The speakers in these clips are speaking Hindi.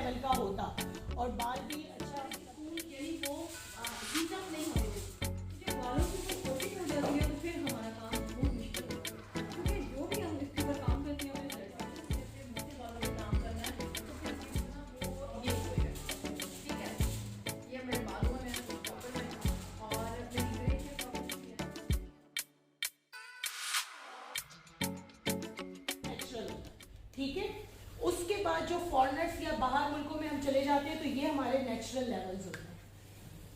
लेवल का होता और बाल भी अच्छा यही वो हीट अप नहीं होते, क्योंकि बालों की तो कोटिंग हो जाती है तो फिर हमारा काम बहुत मुश्किल होता है, क्योंकि जो भी हम इसके ऊपर काम करते हैं मोटे बालों पर काम करना है तो फिर ये होएगा। ठीक है, ये मेरे बालों में मेरा प्रॉपर है और मेरी ग्रेड है प्रॉपर नेचुरल। ठीक है, उसके बाद जो फॉरेनर्स या बाहर मुल्कों में हम चले जाते हैं तो ये हमारे नेचुरल लेवल्स होते हैं।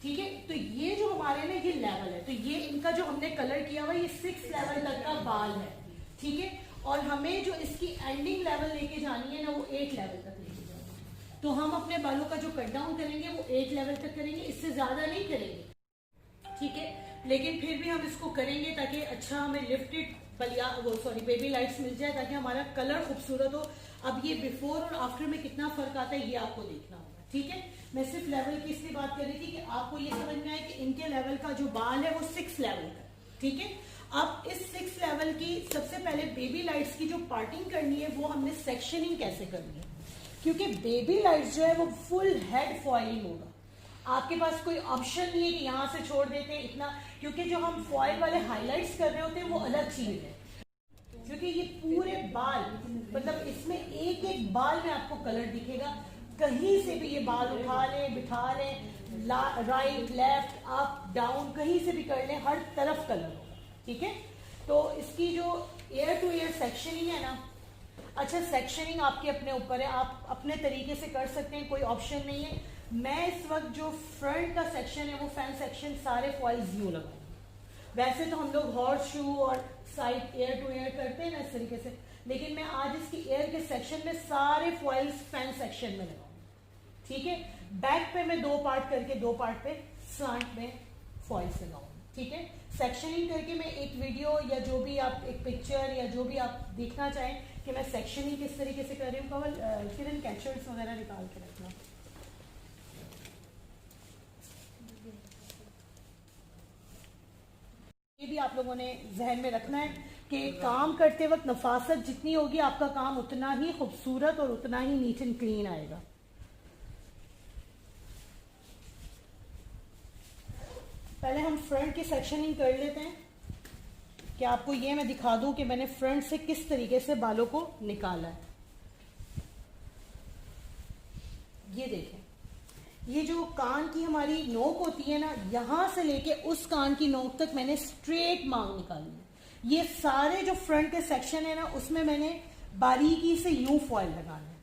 ठीक है, तो ये जो हमारे ना ये लेवल है, तो ये इनका जो हमने कलर किया हुआ ये 6 लेवल तक का बाल है। ठीक है, और हमें जो इसकी एंडिंग लेवल लेके जानी है ना वो 8 लेवल तक लेके जानी है। तो हम अपने बालों का जो कट डाउन करेंगे वो 8 लेवल तक करेंगे, इससे ज्यादा नहीं करेंगे। ठीक है, लेकिन फिर भी हम इसको करेंगे ताकि अच्छा हमें लिफ्टेड बेबी लाइट्स मिल जाए, ताकि हमारा कलर खूबसूरत हो। अब ये बिफोर और आफ्टर में कितना फर्क आता है ये आपको देखना होगा। ठीक है, मैं सिर्फ लेवल की इसलिए बात कर रही थी कि आपको ये समझ में आए कि इनके लेवल का जो बाल है वो 6 लेवल का। ठीक है, अब इस 6 लेवल की सबसे पहले बेबी लाइट्स की जो पार्टिंग करनी है वो हमने सेक्शनिंग कैसे करनी है, क्योंकि बेबी लाइट्स जो है वो फुल हेड फॉइलिंग होगा। आपके पास कोई ऑप्शन नहीं है कि यहाँ से छोड़ देते हैं इतना, क्योंकि जो हम फॉइल वाले हाइलाइट्स कर रहे होते हैं वो अलग चीज है, क्योंकि ये पूरे बाल मतलब इसमें एक एक बाल में आपको कलर दिखेगा। कहीं से भी ये बाल उठा ले बिठा ले, राइट लेफ्ट अप डाउन कहीं से भी कर ले, हर तरफ कलर होगा। ठीक है, तो इसकी जो एयर टू एयर सेक्शनिंग है ना, अच्छा सेक्शनिंग आपके अपने ऊपर है, आप अपने तरीके से कर सकते हैं, कोई ऑप्शन नहीं है। मैं इस वक्त जो फ्रंट का सेक्शन है वो फैन सेक्शन सारे फॉइल्स यूं लगाऊंगी। वैसे तो हम लोग हॉर्स शू और साइड एयर टू एयर करते हैं ना इस तरीके से, लेकिन मैं आज इसकी एयर के सेक्शन में सारे फॉइल्स फैन सेक्शन में लगाऊंगी। ठीक है, बैक पे मैं 2 पार्ट करके 2 पार्ट पे फ्रंट में फॉइल्स लगाऊंगी। ठीक है, सेक्शनिंग करके मैं एक वीडियो या जो भी आप एक पिक्चर या जो भी आप देखना चाहें कि मैं सेक्शनिंग किस तरीके से कर रही हूँ, कवल किरण कैचर्स वगैरह निकाल के रखना। ये भी आप लोगों ने जहन में रखना है कि काम करते वक्त नफासत जितनी होगी आपका काम उतना ही खूबसूरत और उतना ही नीट एंड क्लीन आएगा। पहले हम फ्रंट की सेक्शनिंग कर लेते हैं कि आपको ये मैं दिखा दूं कि मैंने फ्रंट से किस तरीके से बालों को निकाला है। ये देखें, ये जो कान की हमारी नोक होती है ना, यहां से लेके उस कान की नोक तक मैंने स्ट्रेट मांग निकाली है। ये सारे जो फ्रंट के सेक्शन है ना उसमें मैंने बारीकी से यूं फॉइल लगाना है।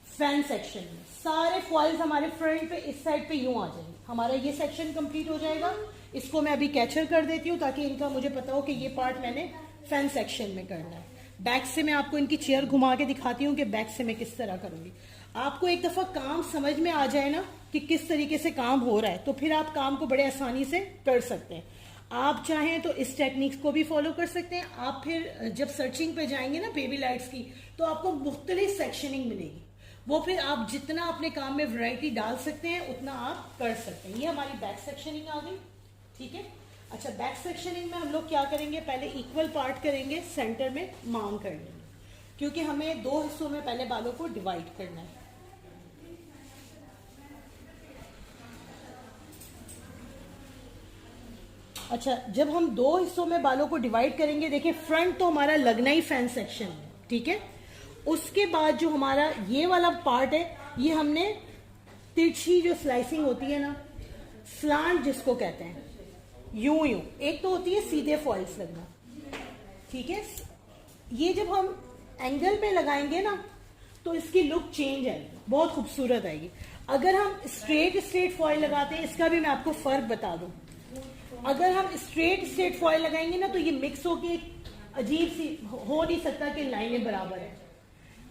फैन सेक्शन में सारे फॉइल्स हमारे फ्रंट पे इस साइड पे यूं आ जाएंगे। हमारा ये सेक्शन कंप्लीट हो जाएगा। इसको मैं अभी कैचर कर देती हूँ ताकि इनका मुझे पता हो कि ये पार्ट मैंने फैन सेक्शन में करना है। बैक से मैं आपको इनकी चेयर घुमा के दिखाती हूँ कि बैक से मैं किस तरह करूंगी। आपको एक दफा काम समझ में आ जाए ना कि किस तरीके से काम हो रहा है तो फिर आप काम को बड़े आसानी से कर सकते हैं। आप चाहें तो इस टेक्निक्स को भी फॉलो कर सकते हैं। आप फिर जब सर्चिंग पे जाएंगे ना बेबी लाइट्स की तो आपको मुख्तलिफ सेक्शनिंग मिलेगी, वो फिर आप जितना अपने काम में वैरायटी डाल सकते हैं उतना आप कर सकते हैं। ये हमारी बैक सेक्शनिंग आ गई। ठीक है, अच्छा बैक सेक्शनिंग में हम लोग क्या करेंगे, पहले इक्वल पार्ट करेंगे, सेंटर में मांग कर लेंगे, क्योंकि हमें 2 हिस्सों में पहले बालों को डिवाइड करना है। अच्छा, जब हम 2 हिस्सों में बालों को डिवाइड करेंगे, देखिए फ्रंट तो हमारा लगना ही फैन सेक्शन है। ठीक है, उसके बाद जो हमारा ये वाला पार्ट है ये हमने तिरछी जो स्लाइसिंग होती है ना, स्लांट जिसको कहते हैं, यूं यूं एक तो होती है सीधे फॉइल्स लगना। ठीक है, ये जब हम एंगल पे लगाएंगे ना तो इसकी लुक चेंज आएगी, बहुत खूबसूरत आएगी। अगर हम स्ट्रेट फॉइल लगाते हैं, इसका भी मैं आपको फर्क बता दूं, अगर हम स्ट्रेट फॉइल लगाएंगे ना तो ये मिक्स होके एक अजीब सी हो नहीं सकता कि लाइनें बराबर है,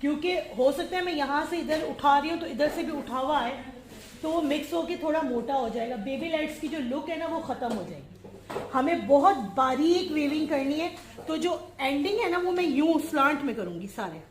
क्योंकि हो सकता है मैं यहां से इधर उठा रही हूं तो इधर से भी उठा हुआ है तो वो मिक्स होके थोड़ा मोटा हो जाएगा। बेबी लाइट्स की जो लुक है ना वो खत्म हो जाएगी। हमें बहुत बारीक वेविंग करनी है, तो जो एंडिंग है ना वो मैं यूं स्लांट में करूंगी। सारे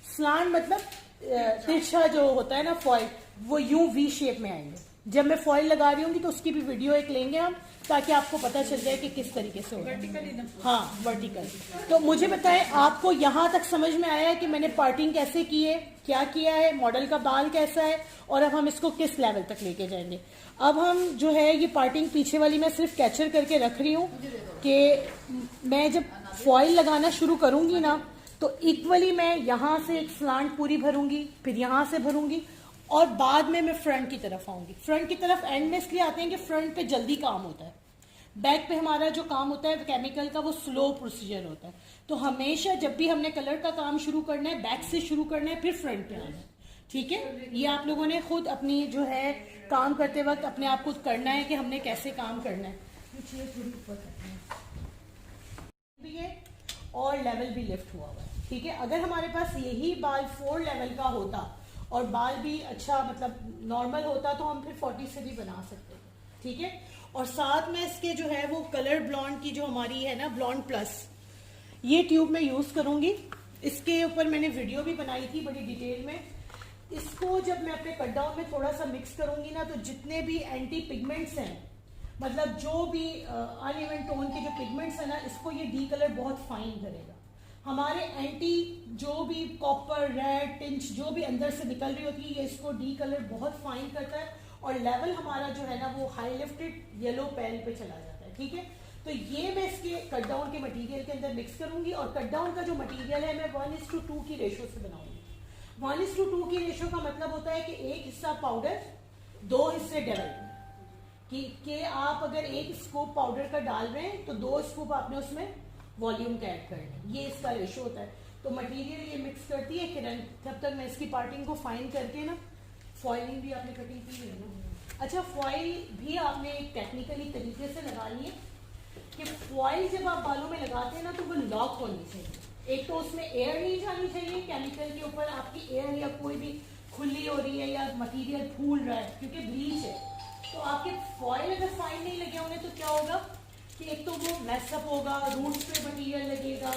स्लांट मतलब तिरछा जो होता है ना फॉइल, वो यूं वी शेप में आएंगे। जब मैं फॉइल लगा रही हूँ तो उसकी भी वीडियो एक लेंगे हम, ताकि आपको पता चल जाए कि किस तरीके से होगा। वर्टिकल, हाँ वर्टिकल। तो मुझे बताएं, आपको यहाँ तक समझ में आया है कि मैंने पार्टिंग कैसे की है, क्या किया है, मॉडल का बाल कैसा है, और अब हम इसको किस लेवल तक लेके जाएंगे। अब हम जो है ये पार्टिंग पीछे वाली मैं सिर्फ कैचर करके रख रही हूँ कि मैं जब फॉइल लगाना शुरू करूंगी ना, तो इक्वली मैं यहाँ से एक स्लांट पूरी भरूंगी, फिर यहाँ से भरूंगी, और बाद में मैं फ्रंट की तरफ आऊंगी। फ्रंट की तरफ एंड में इसलिए आते हैं कि फ्रंट पे जल्दी काम होता है, बैक पे हमारा जो काम होता है केमिकल का वो स्लो प्रोसीजर होता है। तो हमेशा जब भी हमने कलर का काम शुरू करना है, बैक से शुरू करना है, फिर फ्रंट पे आना है। ठीक है, ये आप लोगों ने खुद अपनी जो है काम करते वक्त अपने आप को करना है कि हमने कैसे काम करना है। थोड़ी ऊपर करते हैं भी है और लेवल भी लिफ्ट हुआ हुआ है। ठीक है, अगर हमारे पास यही बाल 4 लेवल का होता और बाल भी अच्छा मतलब नॉर्मल होता तो हम फिर 40 से भी बना सकते थे। ठीक है, और साथ में इसके जो है वो कलर ब्लॉन्ड की जो हमारी है ना ब्लॉन्ड प्लस, ये ट्यूब मैं यूज करूंगी। इसके ऊपर मैंने वीडियो भी बनाई थी बड़ी डिटेल में। इसको जब मैं अपने कट डाउन में थोड़ा सा मिक्स करूंगी ना, तो जितने भी एंटी पिगमेंट्स हैं, मतलब जो भी अनइवन टोन के जो पिगमेंट्स है ना, इसको ये डी कलर बहुत फाइन करेगा। हमारे एंटी जो भी कॉपर, रेड, टिंच जो भी अंदर से निकल रही होती है, ये इसको डी कलर बहुत फाइन करता है, और लेवल हमारा जो है ना वो हाई लिफ्टेड येलो पेन पे चला जाता है। ठीक है, तो ये मैं इसके कट डाउन के मटेरियल के अंदर मिक्स करूंगी, और कट डाउन का जो मटेरियल है मैं 1:2 की रेशो से बनाऊंगी। 1:2 की रेशो का मतलब होता है कि एक हिस्सा पाउडर, 2 हिस्से डेवलप। कि आप अगर एक स्कूप पाउडर का डाल रहे हैं तो 2 स्कूप आपने उसमें वॉल्यूम का ऐड करना है, ये इसका रेशो होता है। तो मटेरियल ये मिक्स करती है किरण, तब तक मैं इसकी पार्टिंग को फाइन करके ना, फॉइलिंग भी आपने कटिंग की है ना। अच्छा, फॉइल भी आपने एक टेक्निकली तरीके से लगानी है कि फॉइल जब आप बालों में लगाते हैं ना, तो वो लॉक होनी चाहिए। एक तो उसमें एयर नहीं जानी चाहिए, केमिकल के ऊपर आपकी एयर या कोई भी खुली हो रही है या मटेरियल फूल रहा है, क्योंकि ब्लीच है। तो आपके फॉइल अगर फाइन नहीं लगे होंगे तो क्या होगा कि एक तो वो मैसअप होगा, रूट्स पे मटेरियल लगेगा,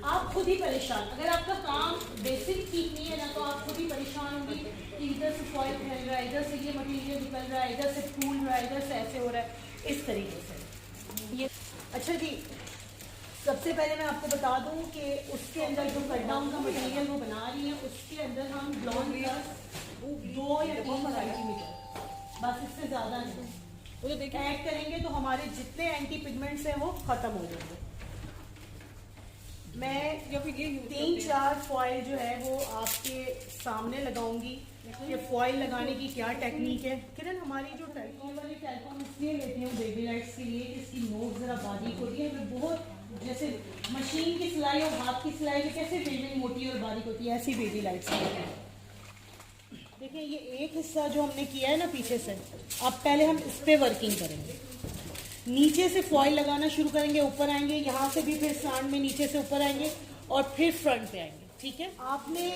आप खुद ही परेशान। अगर आपका काम बेसिक ठीक नहीं है ना, तो आप खुद ही परेशान होंगे कि इधर से फॉइल फैल रहा है, इधर से ये मटेरियल निकल रहा है, इधर से फूल रहा है, इधर से ऐसे हो रहा है, इस तरीके से ये। अच्छा जी, सबसे पहले मैं आपको बता दूं कि उसके अंदर जो कट डाउन का मटेरियल वो बना रही है, उसके अंदर हम ब्लॉन्ड 2 या 3 सेंटीमीटर, बस इससे ज्यादा नहीं ऐड करेंगे तो हमारे जितने एंटी पिगमेंट्स हैं वो खत्म हो जाएंगे। मैं या फिर ये 3-4 फॉइल जो है वो आपके सामने लगाऊंगी कि फॉइल लगाने की क्या टेक्निक है। किरण, हमारी जो टेलीकॉम वाली टेलीकॉम इसलिए लेते हैं बेबी लाइट्स के लिए कि इसकी नोक जरा बारीक होती है, मैं बहुत जैसे मशीन की सिलाई और हाथ की सिलाई में कैसे बिल्डिंग मोटी और बारीक होती है, ऐसी बेबी लाइट्स होती है। देखिए, ये एक हिस्सा जो हमने किया है ना पीछे से, अब पहले हम इस पे वर्किंग करेंगे। नीचे से फॉइल लगाना शुरू करेंगे, ऊपर आएंगे, यहाँ से भी फिर स्टैंड में नीचे से ऊपर आएंगे और फिर फ्रंट पे आएंगे। ठीक है, आपने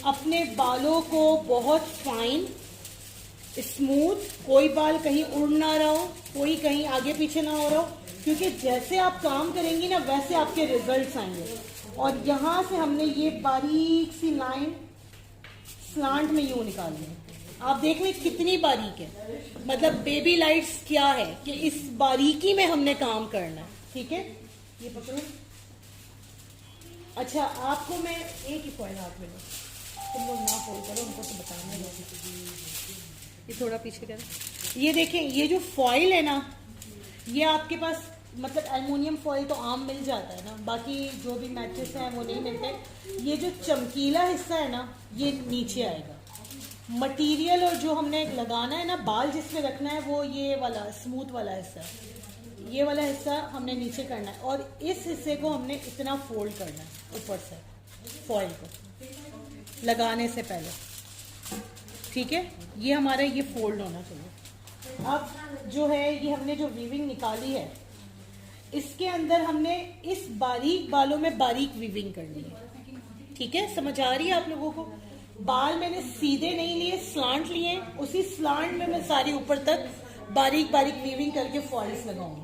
अपने बालों को बहुत फाइन, स्मूथ, कोई बाल कहीं उड़ ना रहा हो, कोई कहीं आगे पीछे ना हो रहा हो, क्योंकि जैसे आप काम करेंगी ना वैसे आपके रिजल्ट्स आएंगे। और यहाँ से हमने ये बारीक सी लाइन स्लांट में यूं निकालनी है। आप देख लें कितनी बारीक है, मतलब बेबी लाइट्स क्या है कि इस बारीकी में हमने काम करना है। ठीक है, ये पकड़ो। अच्छा, आपको मैं एक ही फॉइल हाथ में लो, तुम लोग ना फोल्ड करो, उनको तो बताना है। ये थोड़ा पीछे करें। ये देखें, ये जो फॉइल है ना, ये आपके पास मतलब एल्युमिनियम फॉइल तो आम मिल जाता है ना, बाकी जो भी मैचेस हैं वो नहीं मिलते। ये जो चमकीला हिस्सा है ना, ये नीचे आएगा। मटेरियल और जो हमने लगाना है ना, बाल जिसमें रखना है, वो ये वाला स्मूथ वाला हिस्सा, ये वाला हिस्सा हमने नीचे करना है, और इस हिस्से को हमने इतना फोल्ड करना है ऊपर से फॉइल को लगाने से पहले। ठीक है, ये हमारा ये फोल्ड होना चाहिए। अब जो है ये हमने जो वीविंग निकाली है, इसके अंदर हमने इस बारीक बालों में बारीक वीविंग करनी है। ठीक है, समझ आ रही है आप लोगों को? बाल मैंने सीधे नहीं लिए, स्लांट लिए, उसी स्लांट में मैं सारी ऊपर तक बारीक बारीक वीविंग करके फॉल्स लगाऊंगी।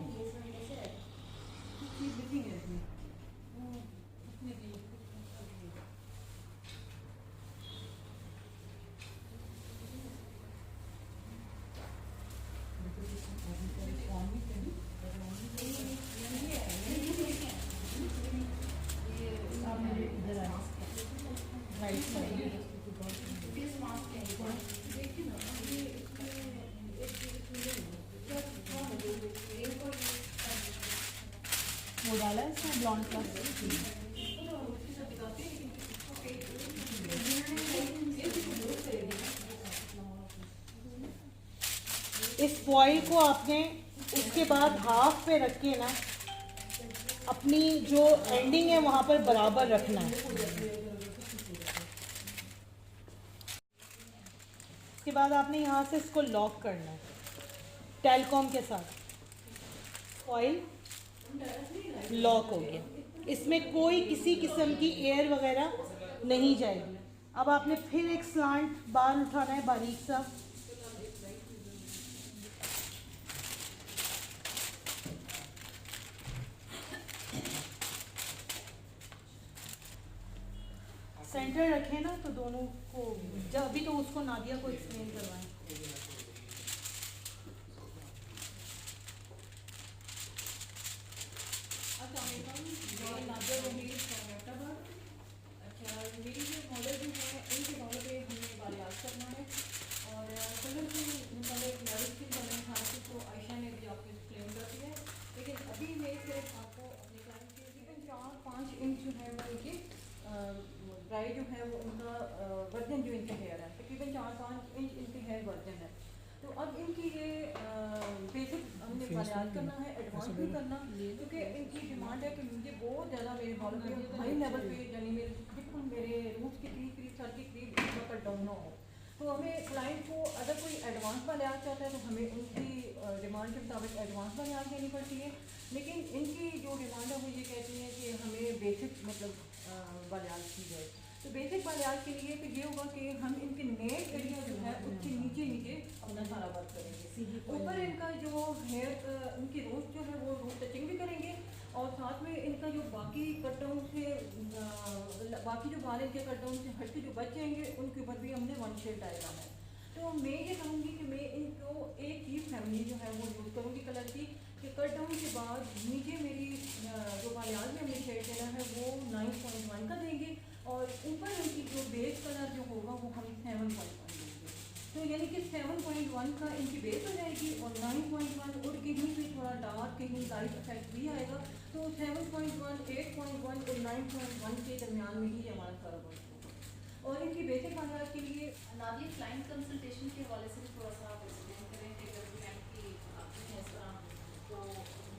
इधर आना राइट साइड। वो डाला है इसमें ब्लॉन्ड का। इस फॉइल को आपने उसके बाद हाफ पे रख के ना अपनी जो एंडिंग है वहां पर बराबर रखना है। इसके बाद आपने यहाँ से इसको लॉक करना है टेलकॉम के साथ। फॉइल लॉक हो गया, इसमें कोई किसी किस्म की एयर वगैरह नहीं जाएगी। अब आपने फिर एक स्लांट बार उठाना है बारीक सा, सेंटर रखें ना तो दोनों को, जब अभी तो उसको नादिया को एक्सप्लेन करवाएं। मेरी जो मॉडल जो है इनके मॉडल पे हमने बालियाज करना है और कलर जो मतलब मैरिज की बने खाने को आयशा ने भी आपको एक्सप्लेन कर दिया है। लेकिन अभी मैं सिर्फ आपको अपने क्लाइंट के तकरीबन 4-5 इंच जो है वो इनके ड्राई जो है वो उनका वर्जन जो इनके हेयर है तकरीबन 4-5 इंच इनके हेयर वर्जन है। तो अब इनकी ये बेसिक हमने बालियाज करना है, एडवांस भी करना, क्योंकि इनकी डिमांड है कि मुझे बहुत ज़्यादा मेरे बालों पे हाई लेवल पे यानी मेरे बिल्कुल मेरे रूट्स के करीब सर के करीब इतना कट डाउन ना हो। तो हमें क्लाइंट को अगर कोई एडवांस बालियाज चाहता है तो हमें उनकी डिमांड के मुताबिक एडवांस बालियाज देनी पड़ती है। लेकिन इनकी जो डिमांड है वो ये कहती है कि हमें बेसिक मतलब बालियाज की जाए। तो बेसिक बालियाज के लिए तो ये होगा कि हम इनके नेक एरिया जो है उसके नीचे अपना सारा वर्क करेंगे। ऊपर इनका जो हेयर इनकी रूट जो है वो रूट टचिंग भी करेंगे और साथ में इनका जो बाकी कट डाउन से बाकी जो बाल इनके कट डाउन से हट के जो बच जाएंगे उनके ऊपर भी हमने वन शेड डालना है। तो मैं ये कहूँगी कि मैं इनको एक ही फैमिली जो है वो यूज़ करूँगी कलर की, कि कट डाउन के बाद नीचे मेरी जो बालियाज में हमने शेड देना है वो 9.1 का देंगे और ऊपर उनकी जो बेस कलर जो होगा वो हम 7.1 देंगे। तो यानी कि 7.1 का इनकी बेस हो जाएगी और 9.1 और कहीं पे थोड़ा डार्क कहीं लाइट इफेक्ट भी आएगा। तो 7.1, 8.1 और 9.1 के दरमियान में ही हमारा सारा वर्क होगा। और इनकी बेसिक बालियाज के लिए नादिया क्लाइंट कंसल्टेशन के हवाले से थोड़ा सा आप एक्सप्लेन करें कि अगर क्लाइंट की आपकी है इस तरह तो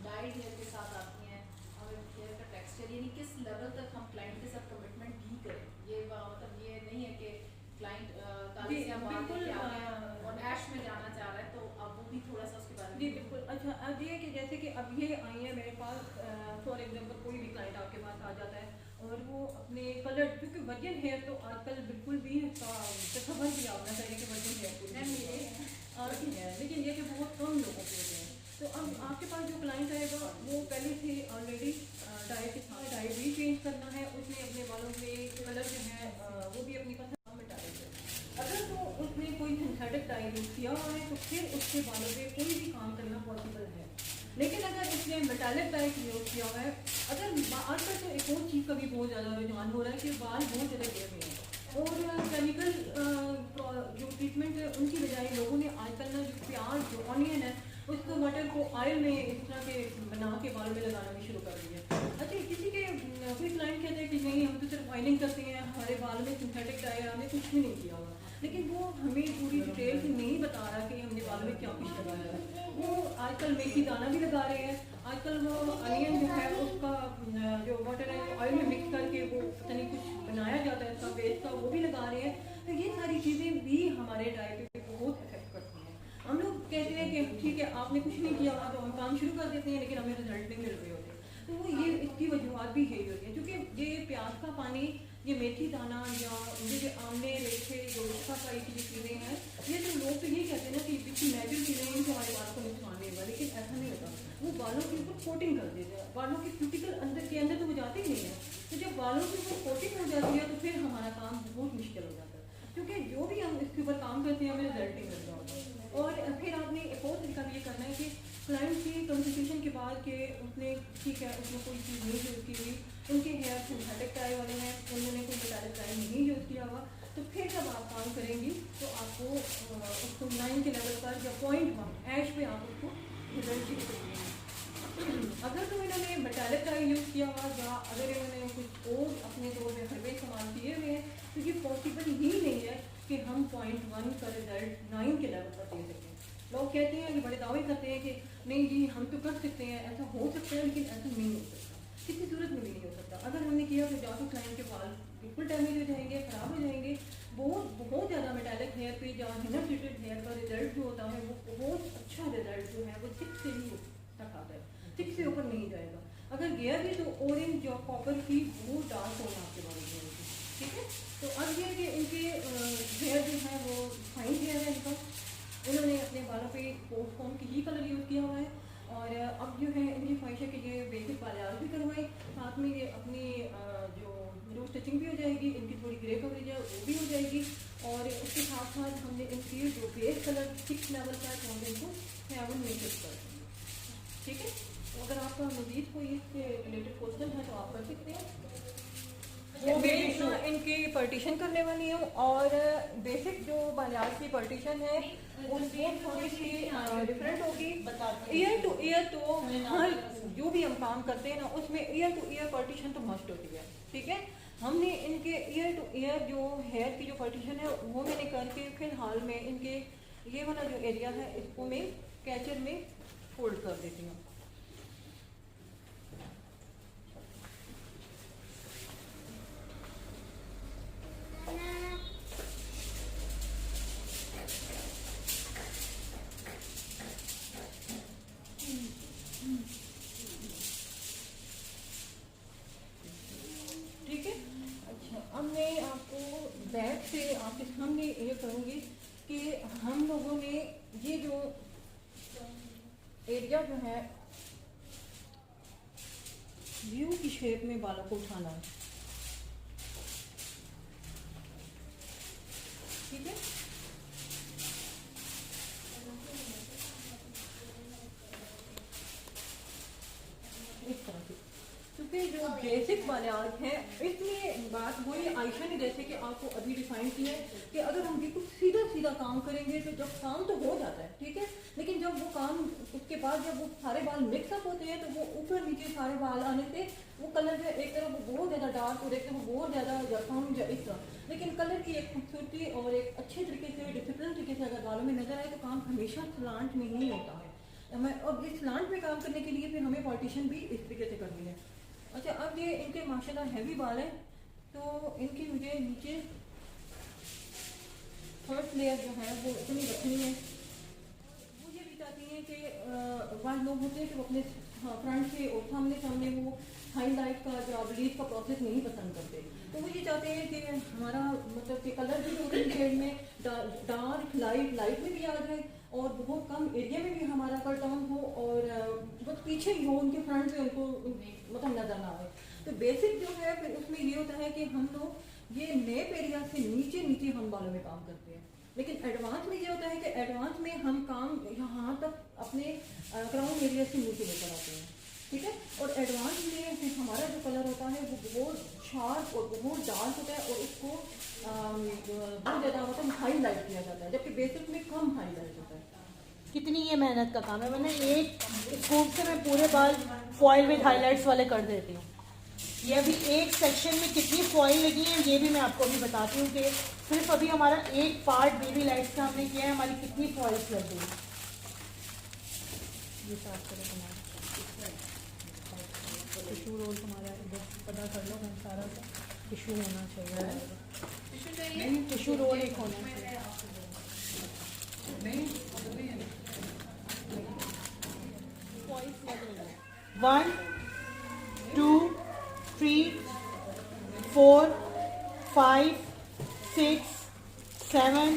डाइड हेयर के साथ आती हैं और हेयर का टेक्सचर यानी किस लेवल तक हम क्लाइंट के साथ कमिटमेंट भी करें। ये मतलब ये नहीं है कि क्लाइंट काले से बिल्कुल और ऐश में जाना चाह रहा है, तो अब वो भी थोड़ा सा उसके बारे में। जी बिल्कुल। अच्छा अब ये कि जैसे कि अब ये आई है मेरे पास, फॉर एग्जांपल कोई भी क्लाइंट आपके पास आ जाता है और वो अपने कलर, क्योंकि वर्जन हेयर तो आजकल बिल्कुल भी तस्वर भी आपना चाहिए कि वर्जन हेयर को मेरे है, लेकिन ये कि बहुत कम लोगों के होते हैं। तो अब आपके पास जो क्लाइंट आएगा वो पहले से ऑलरेडी डाई के साथ डाई भी चेंज करना है, उसने अपने बालों में कलर जो है वो भी अपनी पसंद में डालेगा। अगर तो उसने कोई सिंथेटिक डाई यूज़ किया हुआ है तो फिर उसके बालों पे कोई भी काम करना पॉसिबल है। लेकिन अगर उसने मेटालिक डाई यूज़ किया हुआ है, अगर आजकल तो एक और चीज़ का भी बहुत ज़्यादा रुझान हो रहा है कि बाल बहुत ज़्यादा गिर रहे हैं और केमिकल जो ट्रीटमेंट है उनकी बजाय लोगों ने आजकल ना जो प्याज जो ऑनियन है उसको मटर को ऑयल में इस तरह के बना के बाल में लगाना भी शुरू कर दिया। अच्छा किसी के कोई क्लाइंट कहते हैं कि नहीं हम तो सिर्फ ऑयलिंग करते हैं, हमारे बाल में सिंथेटिक डाई हमने कुछ भी नहीं किया हुआ, लेकिन वो हमें पूरी डिटेल से नहीं बता रहा कि हमने बालों में क्या कुछ लगाया है। वो आजकल मेथी दाना भी लगा रहे हैं, आजकल वो अनियन जो है उसका जो वाटर है ऑयल में मिक्स करके वो पता नहीं कुछ बनाया जाता है उसका बेस का, वो भी लगा रहे हैं। तो ये सारी चीज़ें भी हमारे डाई पे बहुत इफेक्ट करती हैं। हम लोग कहते हैं कि ठीक है आपने कुछ नहीं किया हुआ तो हम काम शुरू कर देते हैं लेकिन हमें रिजल्ट नहीं मिल रहे होते। तो वो ये इसकी वजूहत भी यही होती है, क्योंकि ये प्याज का पानी, ये मेथी दाना या ये आमले रेखे जो पाई की जो चीज़ें हैं, ये तो लोग तो यही कहते हैं ना कि बिल्कुल नेचुरल चीज़ें हैं जो हमारे बाल को नुकसान नहीं होगा, लेकिन ऐसा नहीं होता। वो बालों के ऊपर कोटिंग कर देते हैं, बालों के क्यूटिकल अंदर के अंदर तो वो जाते ही नहीं है। तो जब बालों के ऊपर कोटिंग हो जाती है तो फिर हमारा काम बहुत मुश्किल हो जाता है, क्योंकि जो भी हम इसके ऊपर काम करते हैं हमें रिजल्ट नहीं मिलता होता। और फिर आपने एक और तरीका भी ये करना है कि क्लाइंट की कंसल्टेशन के बाद कि उसने ठीक है उसने कोई चीज़ नहीं यूज़ की हुई, उनके हेयर सिंथेटिक टाई वाले हैं, उन्होंने कोई मेटालिक टाई नहीं यूज़ किया हुआ, तो फिर जब आप काम करेंगी तो आपको उसको 9 के लेवल पर या 0.1 ऐश पे आप उसको रिजल्ट देख सकते हैं। अगर तो इन्होंने मेटालिक टाई यूज़ किया हुआ या अगर इन्होंने कुछ और अपने तौर पर हरवे इस्तेमाल किए हुए हैं तो ये पॉसिबल ही नहीं है कि हम 0.1 का रिजल्ट 9 के लेवल पर दे सकें। लोग कहते हैं कि बड़े दावे करते हैं कि नहीं जी हम तो कर सकते हैं, ऐसा हो सकता है, लेकिन ऐसा नहीं हो सकता, किसी सूरत में भी नहीं हो सकता। अगर हमने किया तो जाकर क्लाइंट के बाल बिल्कुल डैमेज हो जाएंगे, ख़राब हो जाएंगे। बहुत ज़्यादा मेटालिक हेयर पे या हिनर ट्रीटेड हेयर का रिजल्ट जो होता है वो बहुत अच्छा रिजल्ट जो है वो 6 से ही तक आता है, 6 से ऊपर नहीं जाएगा। अगर गया भी तो ऑरेंज या कॉपर की बहुत डार्क होना आपके बाल में, ठीक है। तो अब ये कि इनके हेयर जो है वो फाइन हेयर है इनका, इन्होंने अपने बालों पे पोस्ट फॉर्म की ही कलर यूज़ किया हुआ है। और अब जो है इनकी ख्वाहिश है कि ये बेसिक बालियाज भी करवाएं, साथ में ये अपनी जो रूट स्टिचिंग भी हो जाएगी, इनकी थोड़ी ग्रे कवरेज है वो भी हो जाएगी। और उसके साथ साथ हमने इनकी जो बेस कलर 6 लेवल का है तो हमने इनको 7 में फिक्स कर देंगे, ठीक है। तो अगर आपका मजीद कोई इससे रिलेटेड क्वेश्चन है तो आप कर सकते हैं। मैं इनकी पार्टीशन करने वाली हूँ और बेसिक जो बालियाज की पार्टीशन है उसको थोड़ी सी डिफरेंट होगी। ईयर टू ईयर तो हर जो भी हम काम करते हैं ना उसमें ईयर टू ईयर पार्टीशन तो मस्ट होती है, ठीक है। हमने इनके ईयर टू ईयर जो हेयर की जो पार्टीशन है वो मैंने करके फिलहाल में इनके ये वाला जो एरिया है इसको मैं कैचर में फोल्ड कर देती हूँ। ठीक है, अच्छा अब मैं आपको बैक से आपके सामने ये करूँगी कि हम लोगों ने ये जो एरिया जो है व्यू की शेप में बालों को उठाना है, ठीक है। इस तरह से क्योंकि जो बेसिक बालियाज है इसमें बात वही आयशा ने जैसे कि आपको अभी डिफाइन किया है कि अगर हम बिल्कुल सीधा सीधा काम करेंगे तो जब काम तो हो जाता है, ठीक है, लेकिन जब वो काम उसके बाद जब वो सारे बाल मिक्सअप होते हैं तो वो ऊपर नीचे सारे बाल आने से वो कलर जो एक तरफ वो बहुत ज़्यादा डार्क और एक तरफ बहुत ज़्यादा या कम या इस तरह, लेकिन कलर की एक खूबसूरती और एक अच्छे तरीके से डिसिप्लिन तरीके से अगर बालों में नजर आए तो काम हमेशा स्लांट में ही होता है। मैं अब इस स्लांट में काम करने के लिए फिर हमें पार्टीशन भी इस तरीके से करनी है। अच्छा अब ये इनके माशाल्लाह हैवी बाल है तो इनकी मुझे नीचे फर्स्ट लेयर जो है वो इतनी रखनी है। वो ये भी चाहती हैं कि बाद लोग होते हैं कि वो अपने फ्रंट से और सामने वो हाईलाइट का जो ब्लीच का प्रोसेस नहीं पसंद करते, तो वो ये चाहते हैं कि हमारा मतलब कि कलर भी ऑरेंज शेड में डार्क लाइट में भी आ जाए और बहुत कम एरिया में भी हमारा कट ऑन हो और बहुत पीछे ही हो उनके फ्रंट से उनको मतलब नजर ना आए। तो बेसिक जो है फिर उसमें ये होता है कि हम लोग ये नेप एरिया से नीचे हम बालों में काम करते हैं, लेकिन एडवांस में ये होता है कि एडवांस में हम काम यहाँ तक अपने क्राउन एरिया से नीचे लेकर आते हैं, ठीक है। और एडवांस में फिर हमारा जो कलर होता है वो बहुत शार्प और बहुत डार्क होता है और उसको बहुत ज़्यादा मतलब हाईलाइट किया जाता है, जबकि बेसिक में कम हाईलाइट होता है। कितनी ये मेहनत का काम है, मैंने एक स्कूप से मैं पूरे बाल फॉइल विद हाइलाइट्स वाले कर देती हूँ। ये अभी एक सेक्शन में कितनी फॉइल लगी है ये भी मैं आपको अभी बताती हूँ कि सिर्फ अभी हमारा एक पार्ट बेबी लाइट्स का हमने किया है, हमारी कितनी फॉइल्स लग गई। ये साफ करें हमारा टिशू रोल हमारा इधर पता कर लो, मैं सारा टिशू होना चाहिए, टिशू रोल एक होना चाहिए। 1 2 3 4 5 6 7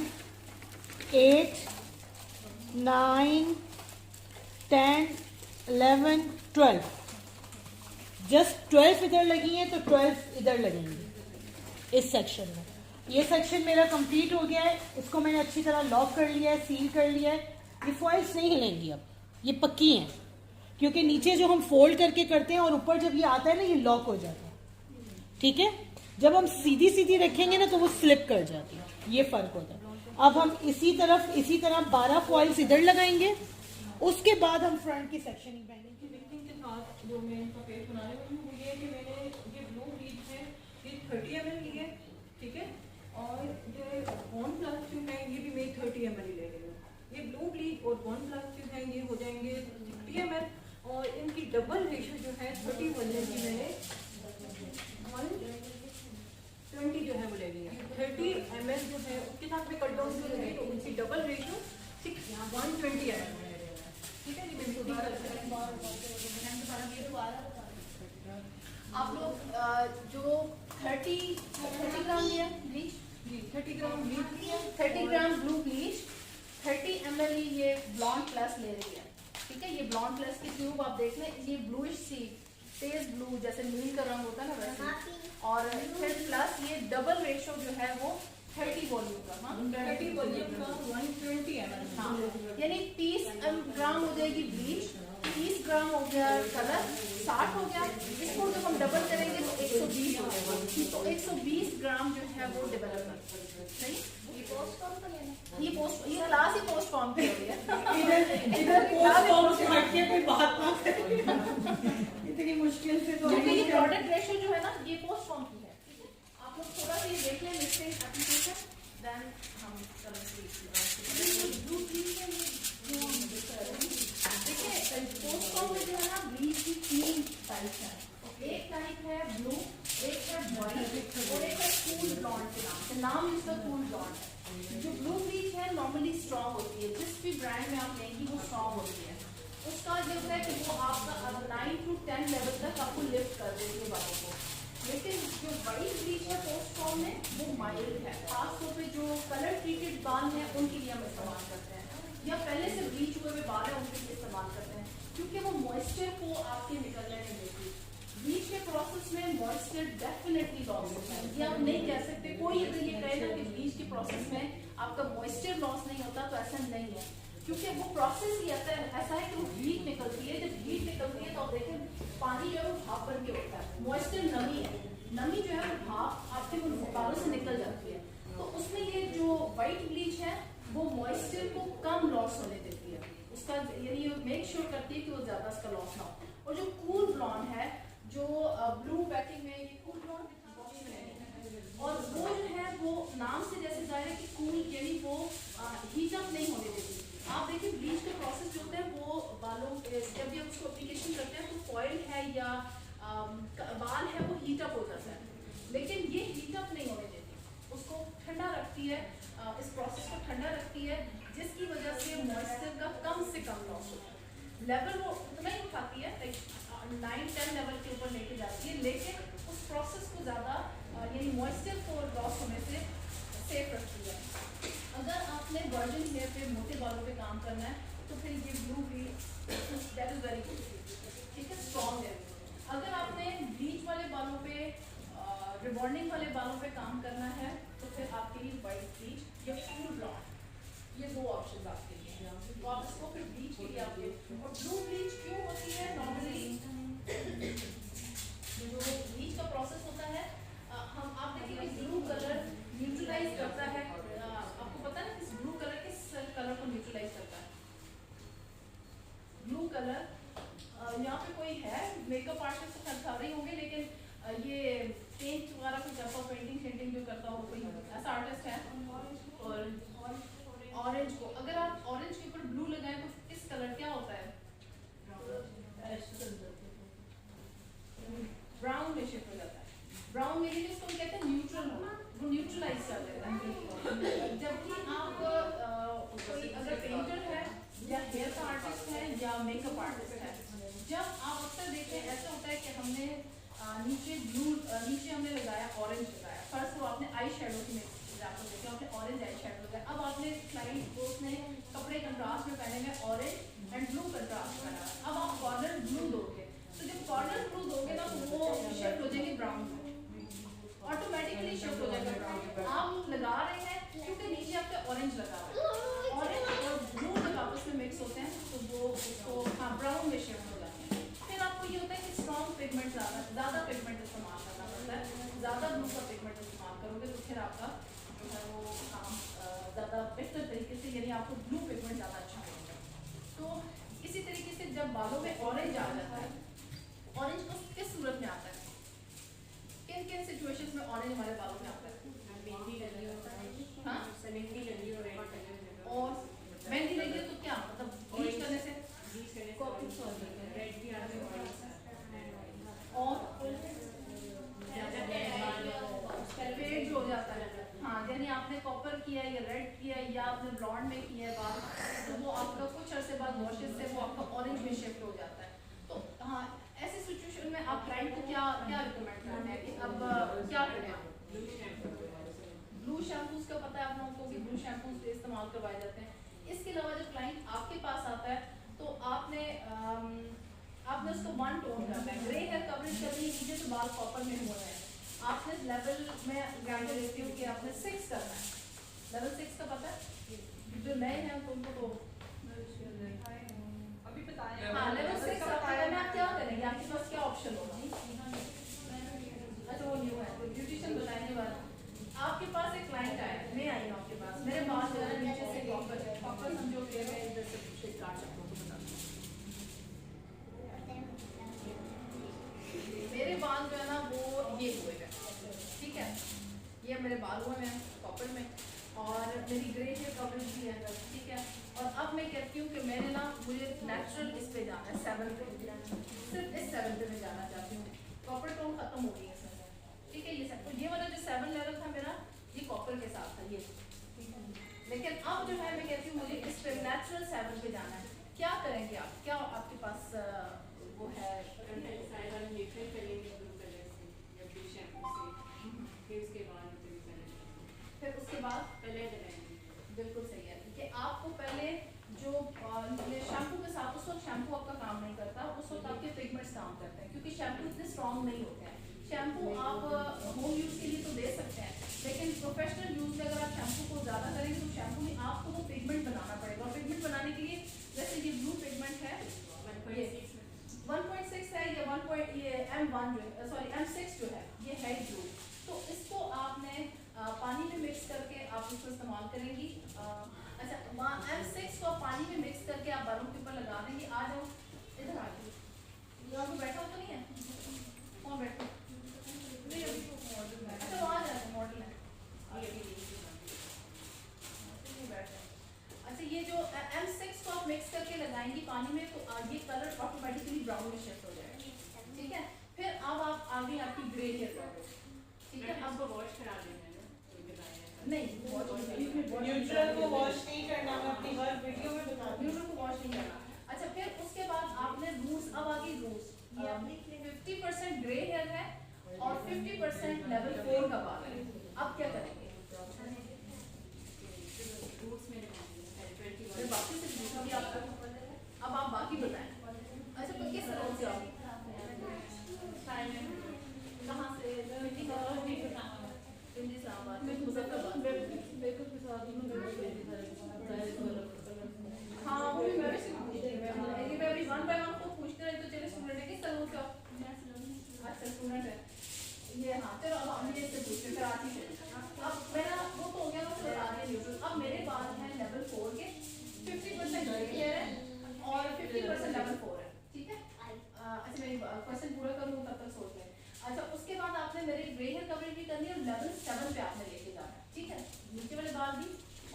8 9 10 11 12 जस्ट 12 इधर लगी हैं तो 12 इधर लगेंगी इस सेक्शन में। ये सेक्शन मेरा कंप्लीट हो गया है, इसको मैंने अच्छी तरह लॉक कर लिया है, सील कर लिया है, ये फॉइल्स नहीं हिलेंगी अब। ये पक्की हैं, क्योंकि नीचे जो हम फोल्ड करके करते हैं और ऊपर जब ये आता है ना ये लॉक हो जाता है, ठीक है। जब हम सीधी सीधी रखेंगे ना तो वो स्लिप कर जाती है, ये फर्क होता है। अब हम इसी तरह 12 फॉइल्स इधर लगाएंगे, उसके बाद हम फ्रंट की सेक्शनिंग पहनेंगे। फिनिशिंग के साथ जो मैं इनका पेज बनाने वाली हूँ वो ये है कि मैंने ये ब्लू ब्लीच है ये 30 ml की है, ठीक है, और ये वन प्लस ट्यूब है ये भी मैं 30 ml ले रही हूँ। ये ब्लू ब्लीच और वन प्लस ट्यूब है ये हो जाएंगे 60 ml, और इनकी डबल रेशो जो है 30 ml की मैंने 120 जो है वो ले ली है। 30 ml जो है उसके साथ में कट डाउन जो है तो उनकी डबल रेशो 120 ml है, ठीक है। आप लोग जो 30 ग्राम लिया ब्लीच, जी 30 ग्राम bleach 30 gram Blue bleach, 30 ml ये ब्लॉन्ड प्लस ले रही है, ठीक है। ये ब्लॉन्ड प्लस की ट्यूब आप देख लें, ये ब्लूइश सी तेज ब्लू जैसे नील का रंग होता है ना वैसे, और फिर प्लस ये डबल रेशो जो है वो 30 वॉल्यूम का, हाँ 30 वॉल्यूम का 120 ml, हाँ, यानी 30 ग्राम हो जाएगी ब्लीच, 30 ग्राम हो गया कलर, 60 हो गया। इसको जब हम डबल करेंगे तो 120 हो जाएगा, तो 120 ग्राम जो है वो डेवलपर, सही। ये क्लास ही पोस्ट फॉर्म की हो रही है। इधर पोस्ट फॉर्म से हटके कोई बात ना करे, इतनी मुश्किल से तो क्योंकि ये प्रोडक्ट रेशियो जो है ना ये पोस्ट फॉर्म की है, ठीक है। आप लोग थोड़ा सा ये देख लें लिस्टिंग एप्लीकेशन, देन हम देखिए पोस्ट फॉर्म में जो है ना ब्लीच की 3 टाइप्स हैं। एक टाइप है ब्लू, एक है व्हाइट और एक है कूल ब्लॉन्ड के नाम से, नाम इसका कूल ब्लॉन्ड है। जो ब्लू ब्लीच है नॉर्मली स्ट्रॉन्ग होती है, जिस भी ब्रांड में आप लेंगी वो स्ट्रॉन्ग होती है। उसका जो है कि वो आपका 9 to 10 लेवल तक आपको लिफ्ट कर देती है बालों को। लेकिन जो व्हाइट ब्लीच है पोस्ट फॉर्म में वो माइल्ड है, खासतौर पे जो कलर ट्रीटेड बाल हैं उनके लिए हम इस्तेमाल करते हैं, या पहले से ब्लीच हुए हुए बाल हैं उनके लिए इस्तेमाल करते हैं, क्योंकि वो मॉइस्चर को आपके निकलने नहीं देती। ब्लीच के प्रोसेस में मॉइस्चर डेफिनेटली लॉस होता है, ये आप नहीं कह सकते। कोई अगर ये कहे ना कि ब्लीच के प्रोसेस में आपका मॉइस्चर लॉस नहीं होता तो ऐसा नहीं है, क्योंकि वो प्रोसेस ही ऐसा है कि वो हीट निकलती है। जब हीट निकलती है तो आप देखें पानी जो है वो भाप बन के होता है, मॉइस्चर नमी है, नमी जो है वो भाप आपके बालों से निकल जाती है। तो उसमें ये जो व्हाइट ब्लीच है वो मॉइस्चर को कम लॉस होने देती है, उसका यानी मेक श्योर करती है कि वो ज्यादा उसका लॉस ना हो। और जो कूल ब्लॉन्ड है जो ब्लू पैकिंग में, ये कूल ब्लॉन्ड और वो जो है वो नाम से जैसे जाहिर है कि कूल यानी वो हीट अप नहीं होने देती। आप देखिए ब्लीच का प्रोसेस जो होता है वो बालों जब भी उसको एप्लीकेशन करते हैं तो फॉइल है या बाल है वो हीट अप हो जाता है, लेकिन ये हीट अप नहीं होने देती, उसको ठंडा रखती है, इस प्रोसेस को ठंडा रखती है, जिसकी वजह से मॉइस्चर का कम से कम लॉस होता है। लेवल वो उतना ही उठाती है, 9-10 लेवल के ऊपर लेके जाती है, लेकिन उस प्रोसेस को ज़्यादा यानी मॉइस्चर को लॉस होने से सेफ रखती है। अगर आपने वर्जिन हेयर पे मोटे बालों पे काम करना है तो फिर ये ब्लू भी दैट इज वेरी गुड, ठीक है, स्ट्रॉन्ग है। अगर आपने ब्लीच वाले बालों पे रिबॉन्डिंग वाले बालों पे काम करना है तो फिर आपके लिए वाइट ब्लीच या फुल ब्लॉन्ड, ये 2 ऑप्शन आपके लिए हैं। तो आप इसको फिर ब्लीच के लिए आपके और ब्लू ब्लीच क्यों होती है नॉर्मली जो ब्लीच का प्रोसेस होता है हम आप देखिए ब्लू कलर न्यूट्रलाइज करता है, आपको पता है किस ब्लू कलर किस कलर को न्यूट्रलाइज करता है? ब्लू कलर यहाँ पे कोई है मेकअप आर्टिस्ट तो कर रही होंगे, लेकिन ये पेंट वगैरह कुछ करता हो, पेंटिंग शेंटिंग जो करता हो कोई ऐसा आर्टिस्ट है? और ऑरेंज को अगर आप ऑरेंज के ऊपर ब्लू लगाएं तो किस कलर क्या होता है? ब्राउन में शिफ्ट हो जाता है। ब्राउन में इसको कहते हैं न्यूट्रल होना, वो न्यूट्रलाइज कर देता है। जबकि आप कोई अगर पेंटर है या हेयर का आर्टिस्ट है या मेकअप आर्टिस्ट है, जब आप अक्सर देखें ऐसा होता है कि हमने नीचे हमने लगाया ऑरेंज लगाया, फर्स्ट तो आपने आई शेडो की एग्जाम्पल देखें, आपने ऑरेंज आई शेडो लगाया, अब आपने क्लाइंट को उसने कपड़े कंट्रास्ट में पहने में ऑरेंज एंड ब्लू कंट्रास्ट पहना, अब आप कॉर्नर ब्लू दोगे, तो जब कॉर्नर ब्लू दोगे ना तो वो शिफ्ट हो जाएंगे ब्राउन में, ऑटोमेटिकली शिफ्ट हो जाएगा ब्राउन। आप लगा रहे हैं क्योंकि नीचे आपके ऑरेंज लगा हुआ है, ऑरेंज और ब्लू जब आपस में मिक्स होते हैं तो वो उसको हाँ ब्राउन में शिफ्ट हो जाते हैं। फिर आपको ये होता है कि स्ट्रॉन्ग पिगमेंट ज़्यादा पिगमेंट इस्तेमाल करना पड़ता है। ज़्यादा ब्लू का पिगमेंट इस्तेमाल करोगे तो फिर आपका जो है वो काम ज़्यादा बेहतर तरीके से, यानी आपको ब्लू पिगमेंट ज़्यादा अच्छा मिलेगा। तो इसी तरीके से जब बालों में ऑरेंज आ जाता है, ऑरेंज किस सूरत में आता है, किन किन सिचुएशंस में ऑरेंज हमारे बालों में आता है? हाँ? और मेहंदी लगी है तो क्या मतलब ब्लीच करने से और फेड हो जाता है। हाँ, यानी आपने कॉपर किया या रेड किया या आपने ब्लॉन्ड में किया है बाल, तो वो आपका कुछ अरसे बाद वॉशेस से वो आपका ऑरेंज में शिफ्ट हो जाता है। तो हाँ, ऐसी सिचुएशन में आप क्लाइंट को क्या क्या रिकमेंड करते हैं कि अब क्या करें आप? ब्लू शैम्पूज का पता है आप लोगों को कि ब्लू शैम्पूज इस्तेमाल करवाए जाते हैं। इसके अलावा जब क्लाइंट आपके पास आता है तो आपने उसको वन टोन करना है, ग्रे हेयर कवरेज करनी है, नीचे से बाल कॉपर में हो रहे हैं, आपने लेवल में गाइड देती हूँ कि आपने 6 करना है। लेवल 6 का पता है? जो नए हैं तो उनको तो अभी बताया। हाँ, लेवल 6 आपको करना है। आप क्या करेंगे, आपके पास क्या ऑप्शन होगा? अच्छा वो न्यू है तो ब्यूटिशियन बताने वाला। आपके पास एक क्लाइंट आया, मैं आई हूँ आपके पास, मेरे बाल जो है नीचे से कॉपर है, कॉपर समझो कि मैं इधर से शेड काट सकता हूँ, तो बता दो। मेरे बाल जो है ना वो ये हुए हैं, ठीक है, ये मेरे बाल हुए हैं कॉपर में और मेरी ग्रे हेयर कवरेज भी है, ठीक है। और अब मैं कहती हूँ कि मैंने ना मुझे नेचुरल इस पे जाना है, 7 पे, सिर्फ इस 7 पे मैं जाना चाहती हूँ। कॉपर टोन खत्म हो गई है इसमें, ठीक है। ये सब तो ये वाला जो 7 लेवल था मेरा, ये कॉपर के साथ था ये, लेकिन अब जो है मैं कहती हूँ मुझे इस पे नेचुरल 7 पे जाना है। क्या करेंगे आप, क्या आपके पास वो है? फिर उसके बाद बिल्कुल सही है कि आपको पहले जो शैम्पू के साथ, उस वक्त शैम्पू आपका काम नहीं करता, उस वक्त आपके पिगमेंट्स काम करते हैं, क्योंकि शैम्पू इतने स्ट्रॉन्ग नहीं होते हैं। शैम्पू आप होम यूज़ के लिए तो दे सकते हैं, लेकिन प्रोफेशनल यूज़ में अगर आप शैम्पू को ज़्यादा करेंगे तो शैम्पू में आपको वो पिगमेंट बनाना पड़ेगा। और पिगमेंट बनाने के लिए जैसे ये ब्लू पिगमेंट है, 1.6 है, ये M1 जो है, सॉरी M6 जो है ये है ब्लू। तो इसको आपने पानी में मिक्स करके आप इसको इस्तेमाल करेंगी। अच्छा, M6 को पानी में मिक्स करके आप बालों के ऊपर लगा देंगे। आ जाओ इधर, आ जाओ, यहाँ पे बैठा तो नहीं है, कौन बैठा? अच्छा वो आ जाए, मॉडल है बैठ जाए। अच्छा, ये जो M6 को आप मिक्स करके लगाएंगी पानी में तो ये कलर ऑटोमेटिकली ब्राउन में शिफ्ट हो जाएगा, ठीक है। फिर अब आप आगे आपकी ग्रे हेयर कवरेज, ठीक है। अब वॉश करा देना नहीं, न्यूट्रल को वॉश नहीं करना, मैं अपनी हर वीडियो में बताती हूँ, न्यूट्रल को वॉश नहीं करना। अच्छा, फिर उसके बाद आपने रूट्स, अब आगे रूट्स, ये 50% ग्रे हेयर है और 50% लेवल 4 का बाल है। अब क्या करेंगे? फिर बाकी से पूछूंगी आपको, अब आप बाकी बताएं। अच्छा, तो किस तरह से आप कहाँ से? हाँ, वो भी मैं से पूछती हूँ, ये मैं अभी 1 बाय 1 को पूछते रहे तो चलिए स्टूडेंट है, किस तरह से आप? अच्छा स्टूडेंट है ये, हाँ चलो अब हम ये से पूछते हैं, फिर आती है। अब मेरा वो तो हो गया, मैं बता रही हूँ। अब मेरे बाल हैं लेवल 4 के, 50% ग्रे हेयर है और 50% लेवल 4 है, ठीक है। अच्छा, मेरी क्वेश्चन पूरा करूँ तब तक सोच लें। अच्छा, उसके बाद आपने मेरे ग्रे हेयर कवरेज भी करनी है और लेवल 7 पे आपने लेके जाना है, ठीक है। नीचे वाले बाल भी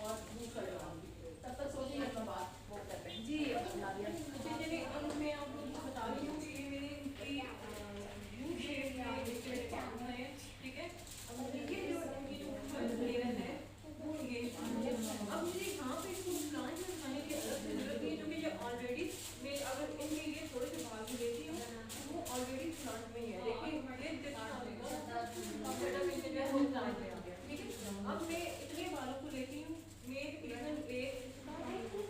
और ब्लू कलर बाल भी, तब तक सोचिए अपना बाल वो करते हैं जी। नादिया चलिए, अब मैं आप लोगों को बता रही हूँ कि ये मेरे ब्लू शेड में मेरे बाल हैं, ठीक है। अब देखिए जो लेयर है वो ये, अब मुझे यहाँ पे इसको प्लांट में लगाने की जरूरत नहीं है, क्योंकि ये ऑलरेडी मैं अगर इनके लिए थोड़े से बाल भी लेती हूँ वो ऑलरेडी प्लांट में ही है, लेकिन ये देखना होगा, ठीक है। अब मैं इतने बालों को लेती हूँ, मैं तकरीबन एक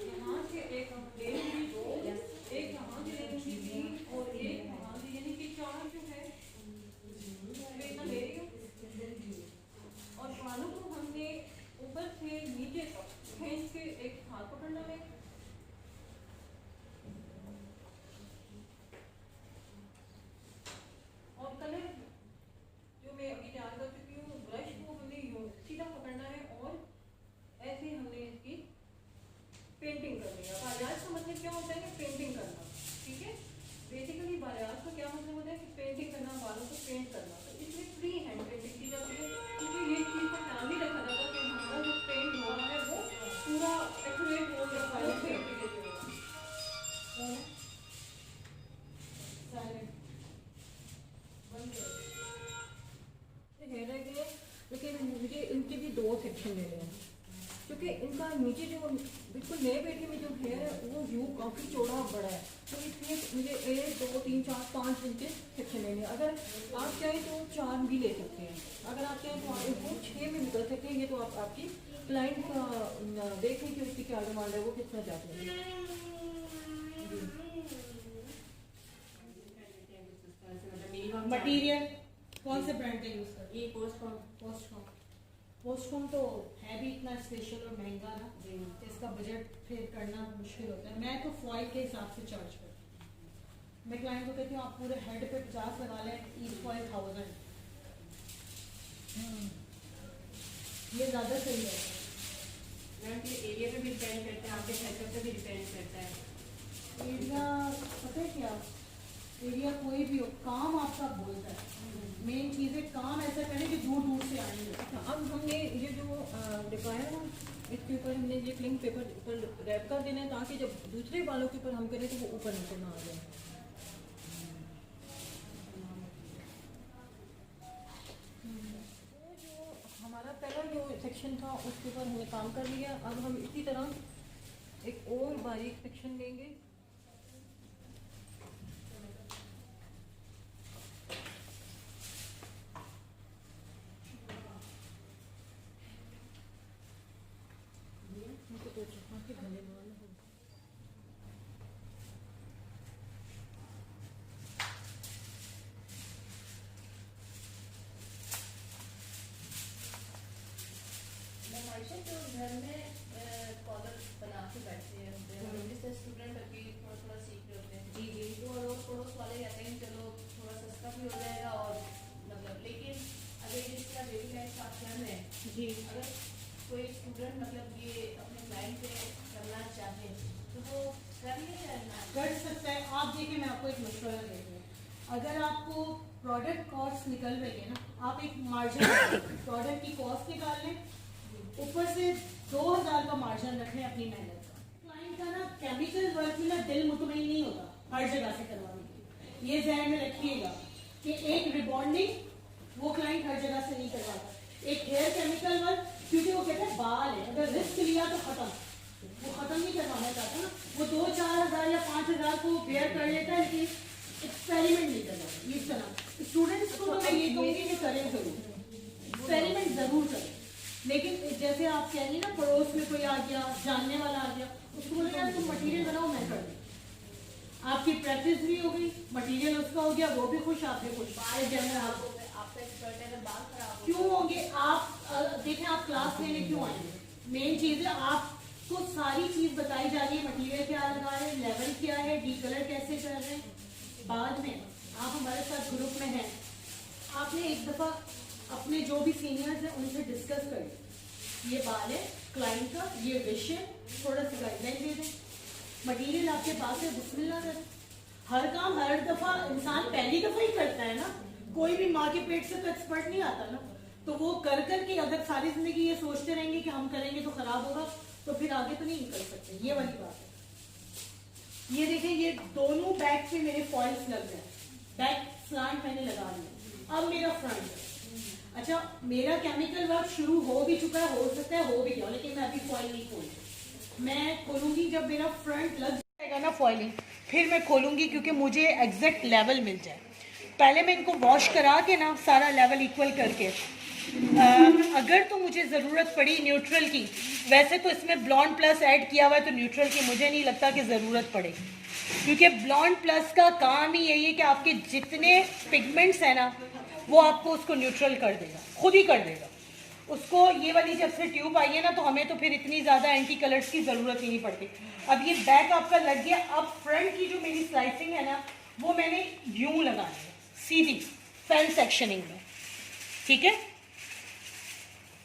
यहाँ से एक ले लूँगी, दो एक यहाँ से ले लूँगी, 3 और एक यहाँ से, यानी कि 4 जो है मैं इतना ले रही हूँ। और बालों को हमने ऊपर से नीचे तक खींच के एक हाथ पकड़ना है लेकिन मुझे इनके भी 2 सेक्शन लेने हैं, क्योंकि इनका नीचे जो बिल्कुल नए पेटी में जो हेयर है वो व्यू काफ़ी चौड़ा बड़ा है, तो इसलिए मुझे 1 2 3 4 5 इनके सेक्शन लेने हैं। अगर आप चाहें तो 4 भी ले सकते हैं, अगर आप चाहें तो इनको 6 में निकल सकते हैं। ये तो आप आपकी क्लाइंट का देखें कि उसकी क्या डिमांड है, वो कितना चाहते हैं। मटीरियल कौन से ब्रांड का यूज कर? ये पोस्टफॉर्म पोस्टफॉर्म तो है भी इतना स्पेशल और महंगा ना, इसका बजट फिर करना मुश्किल होता है। मैं तो फॉइल के हिसाब से चार्ज करती हूँ। मैं क्लाइंट को कहती हूँ आप पूरे हेड पे 50 लगा लें, ईच फॉइल 1000, ये ज़्यादा सही है। मैम ये एरिया पे भी डिपेंड करता है, आपके सेटअप पे भी डिपेंड करता है। एरिया पता है क्या, एरिया कोई भी हो, काम आपका बोलता है। मेन चीज़ है काम ऐसा करें कि दूर दूर से आएंगे। अच्छा, अब हमने ये जो दिखाया ना, इसके ऊपर हमने ये क्लिंग पेपर ऊपर रैप कर देना है, ताकि जब दूसरे बालों के ऊपर हम करें तो वो ऊपर नीचे ना आ जाए। वो जो हमारा पहला जो सेक्शन था उसके ऊपर हमने काम कर लिया। अब हम इसी तरह एक और बारीक सेक्शन लेंगे। तो घर में कॉलर बना के बैठते हैं, जैसे स्टूडेंट अभी थोड़ा थोड़ा सीख रहे होते हैं। जी तो अड़ोस पड़ोस वाले कहते हैं चलो थोड़ा सस्ता भी हो जाएगा, और मतलब लेकिन अगर इसका बेबी लाइफ साथ कर रहे हैं जी, अगर कोई स्टूडेंट मतलब ये अपने क्लाइंट पे करना चाहे तो वो कर कर सकता है। आप देखिए मैं आपको एक मशवरा दे रही हूँ, अगर आपको प्रोडक्ट कॉस्ट निकल रही है ना, आप एक मार्जिन प्रोडक्ट की कॉस्ट निकाल लें, ऊपर से 2000 का मार्जिन रखें अपनी मेहनत का। क्लाइंट का ना केमिकल वर्क में ना दिल मुतमईन नहीं होता हर जगह से करवाने के लिए, ये ध्यान में रखिएगा कि एक रिबॉन्डिंग वो क्लाइंट हर जगह से नहीं करवाता। एक हेयर केमिकल वर्क, क्योंकि वो कहता है बाल है, अगर रिस्क लिया तो खत्म, वो खत्म नहीं करवाना चाहता ना, वो 2-4 हज़ार या 5 हज़ार को बेयर कर लेता है, लेकिन एक्सपेरिमेंट नहीं करना। इस तरह स्टूडेंट्स को तो मैं ये कहूँगी कि करें जरूर, एक्सपेरिमेंट जरूर करें। लेकिन जैसे आप कह रही हैं ना, पड़ोस में कोई आ गया, जानने वाला आ गया, उसको बोले यार तुम मटेरियल बनाओ, मैं कर दूँ। आपकी प्रैक्टिस भी हो गई, मटेरियल उसका हो गया, वो भी खुश, आप भी खुश। आपका एक्सपर्ट है, बाल खराब क्यों होंगे आप? देखें आप क्लास लेने क्यों आएंगे, मेन चीज़ है आपको सारी चीज़ बताई जा रही है, मटेरियल क्या लगा रहे हैं, लेवल क्या है, डी कलर कैसे कर रहे हैं। बाद में आप हमारे साथ ग्रुप में हैं, आपने एक दफ़ा अपने जो भी सीनियर्स हैं उनसे डिस्कस करें, ये बाल है क्लाइंट का, ये विश है, थोड़ा सा गाइडलाइन दे दें, मटेरियल आपके पास है, बिस्मिल्लाह करें। हर काम हर दफ़ा इंसान पहली दफ़ा ही करता है ना, कोई भी माँ के पेट से तो एक्सपर्ट नहीं आता ना, तो वो कर के अगर सारी जिंदगी ये सोचते रहेंगे कि हम करेंगे तो खराब होगा, तो फिर आगे तो नहीं निकल सकते। ये वाली बात है। ये देखें, ये दोनों बैक पे मेरे फॉइल्स लग गए, बैक स्लांट मैंने लगा लिया, अब मेरा फ्रंट है। अच्छा, मेरा केमिकल वर्क शुरू हो भी चुका है, हो सकता है हो भी गया, लेकिन मैं अभी फॉइल नहीं खोलूंगी। मैं खोलूंगी जब मेरा फ्रंट लग जाएगा ना फॉइलिंग, फिर मैं खोलूंगी, क्योंकि मुझे एग्जैक्ट लेवल मिल जाए। पहले मैं इनको वॉश करा के ना सारा लेवल इक्वल करके, अगर तो मुझे ज़रूरत पड़ी न्यूट्रल की, वैसे तो इसमें ब्लॉन्ड प्लस ऐड किया हुआ है, तो न्यूट्रल की मुझे नहीं लगता कि ज़रूरत पड़े, क्योंकि ब्लॉन्ड प्लस का काम ही यही है कि आपके जितने पिगमेंट्स हैं ना, वो आपको उसको न्यूट्रल कर देगा, खुद ही कर देगा उसको। ये वाली जब से ट्यूब आई है ना, तो हमें तो फिर इतनी ज़्यादा एंटी कलर्स की ज़रूरत ही नहीं पड़ती। अब ये बैक आपका लग गया, अब फ्रंट की जो मेरी स्लाइसिंग है ना, वो मैंने यूं लगानी है, सीधी फैन सेक्शनिंग में, ठीक है?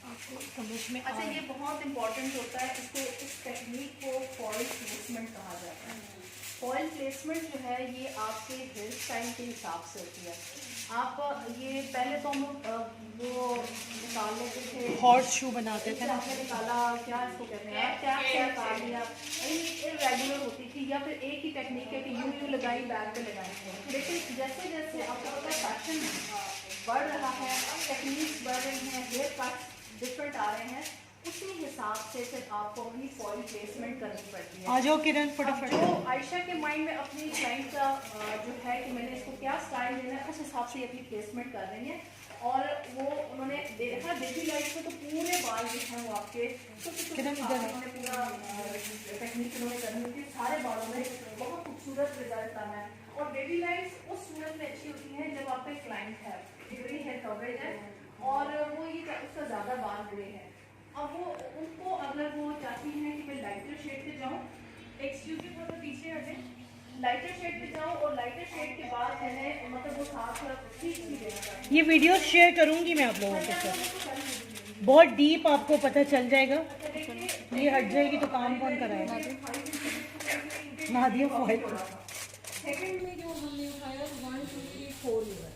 आपको समझ में अच्छा, ये बहुत इंपॉर्टेंट होता है, इसको इस टेक्निक को फॉइल प्लेसमेंट कहा जाता है। फॉइल प्लेसमेंट जो है ये आपके हेयर स्टाइल के हिसाब से होती है। आप ये पहले तो हम वो निकाल लेते थे, हॉर्स शू बनाते थे ना, आपने निकाला, क्या इसको कहते हैं, टैप से निकाल दिया, इरेगुलर होती थी, या फिर एक ही टेक्निक है कि यूं लगाई बैक पे लगाई। लेकिन जैसे जैसे आपको पता है फैशन बढ़ रहा है, टेक्निक्स बढ़ रही हैं, हेयर कट डिफरेंट आ रहे हैं, उसी हिसाब से फिर आपको अपनी फॉइल प्लेसमेंट करनी पड़ती है। आ जाओ किरण अब फटाफट। जो आयशा के माइंड में अपनी क्लाइंट का जो है कि मैंने इसको क्या स्टाइल देना है, उस हिसाब से अपनी प्लेसमेंट कर रही हैं। और वो उन्होंने देखा बेबी लाइट में तो पूरे बाल जो हैं वो आपके उन्होंने पूरा टेक्निक उन्होंने करनी होती है, सारे बालों में बहुत खूबसूरत रिजल्ट आना है। और बेबी लाइट्स उस सूरत में अच्छी होती हैं जब आपका क्लाइंट है, ग्रे हेयर कवरेज है और वो ये उसका ज़्यादा बाल ग्रे है। अब वो उनको अगर वो चाहती हैं कि मैं लाइटर शेड पे जाऊँ, एक्सक्यूज मी थोड़ा पीछे हटे, लाइटर शेड पे जाऊँ और लाइटर शेड के बाद मैंने मतलब वो साथ ठीक नहीं देना चाहती। ये वीडियो शेयर करूंगी मैं आप लोगों के साथ, बहुत डीप आपको पता चल जाएगा। ये हट जाएगी तो काम कौन कराएगा? नादिया फॉइल सेकंड में जो हमने उठाया 1 2 3 4 हुआ है,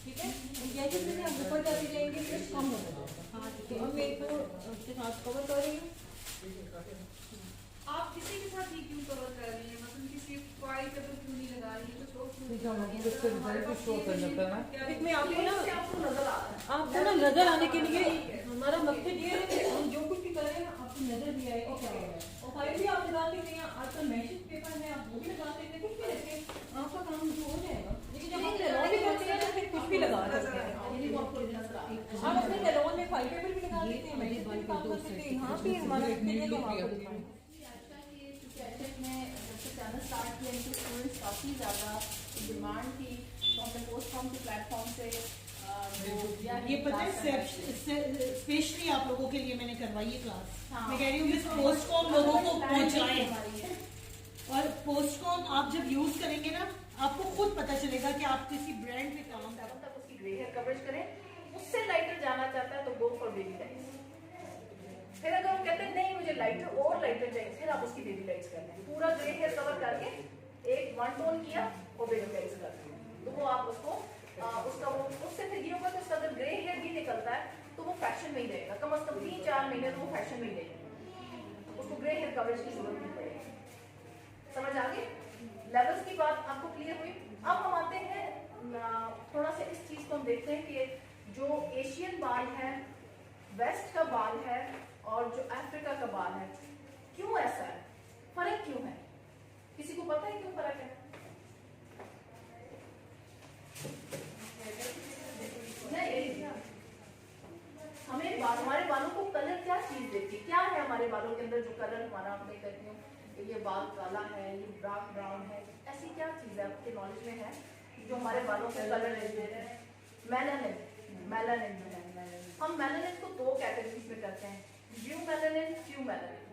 ठीक है। जैसे जैसे हम ऊपर जाते जाएंगे फिर कम हो जाएगा। हाँ ठीक है, अब मैं इसको उसके साथ कवर कर रही हूँ। आप किसी के साथ ही क्यों कवर कर रही हैं, मतलब किसी फाइल पे तो क्यों नहीं लगा रही है, कुछ और क्यों नहीं लगा रही है? इसमें आपको ना नजर आ रहा है, आपको ना नजर आने के लिए हमारा मकसद ये है कि हम जो कुछ भी कर रहे हैं ना आपको नजर भी आए और क्या हो रहा है। और फाइल भी आप लगा सकते हैं, आजकल मैसेज पेपर है आप वो भी लगा सकते हैं, कुछ भी रखें आपका काम जो हो जाएगा। लेकिन जब आप सैलून भी करते हैं तो फिर कुछ भी लगा सकते हैं। यानी वो आपको नजर आ रहा है। आप अपने सैलून में फाइल पेपर भी लगा सकते हैं, मैसेज भी काम कर सकते हैं। यहाँ पे हमारा एक्सपीरियंस हम आपको दिखाएंगे। चैनल स्टार्ट किया, इनके स्टूडेंट्स काफ़ी ज़्यादा डिमांड थी, तो हमने पोस्ट फॉर्म के प्लेटफॉर्म से ये पता है स्पेशली आप लोगों के लिए मैंने करवाई है क्लास। हाँ। मैं कह रही हूँ कि पोस्टकॉम लोगों को पहुंचाएं, और पोस्टकॉम आप जब यूज करेंगे ना आपको खुद पता चलेगा कि आप किसी ब्रांड में काम कर रहे हैं। तक उसकी ग्रे हेयर कवरेज करें, उससे लाइटर जाना चाहता है तो गो फॉर बेबी लाइट्स। फिर अगर वो कहते हैं नहीं मुझे लाइटर और लाइटर चाहिए, फिर आप उसकी बेबी लाइट्स कर लें, पूरा ग्रे हेयर कवर करके एक 1 टोन किया और बेबी लाइट्स कर लें, तो वो आप उसको उसका वो उससे फिर ये होगा कि उसका अगर ग्रे हेयर भी निकलता है तो वो फैशन में ही रहेगा, कम से कम 3-4 महीने तो वो फैशन में ही रहेगा, उसको ग्रे हेयर कवरेज की जरूरत नहीं पड़ेगी। समझ आ गई? लेवल्स की बात आपको क्लियर हुई। अब हम आते हैं थोड़ा सा इस चीज को हम देखते हैं कि जो एशियन बाल है, वेस्ट का बाल है और जो अफ्रीका का बाल है, क्यों ऐसा है, फर्क क्यों है? किसी को पता है क्यों फर्क है? हमारे बालों को कलर क्या चीज देती है, क्या है हमारे बालों के अंदर जो कलर हमारा मैं कहती हूँ ये बाल काला है, ये डार्क ब्राउन है, ऐसी क्या चीज है आपके नॉलेज में है जो हमारे बालों को कलर दे रहे हैं? मेलानिन। मेलानिन जो है, हम मेलानिन को 2 कैटेगरीज में करते हैं, you melanin, few melanin.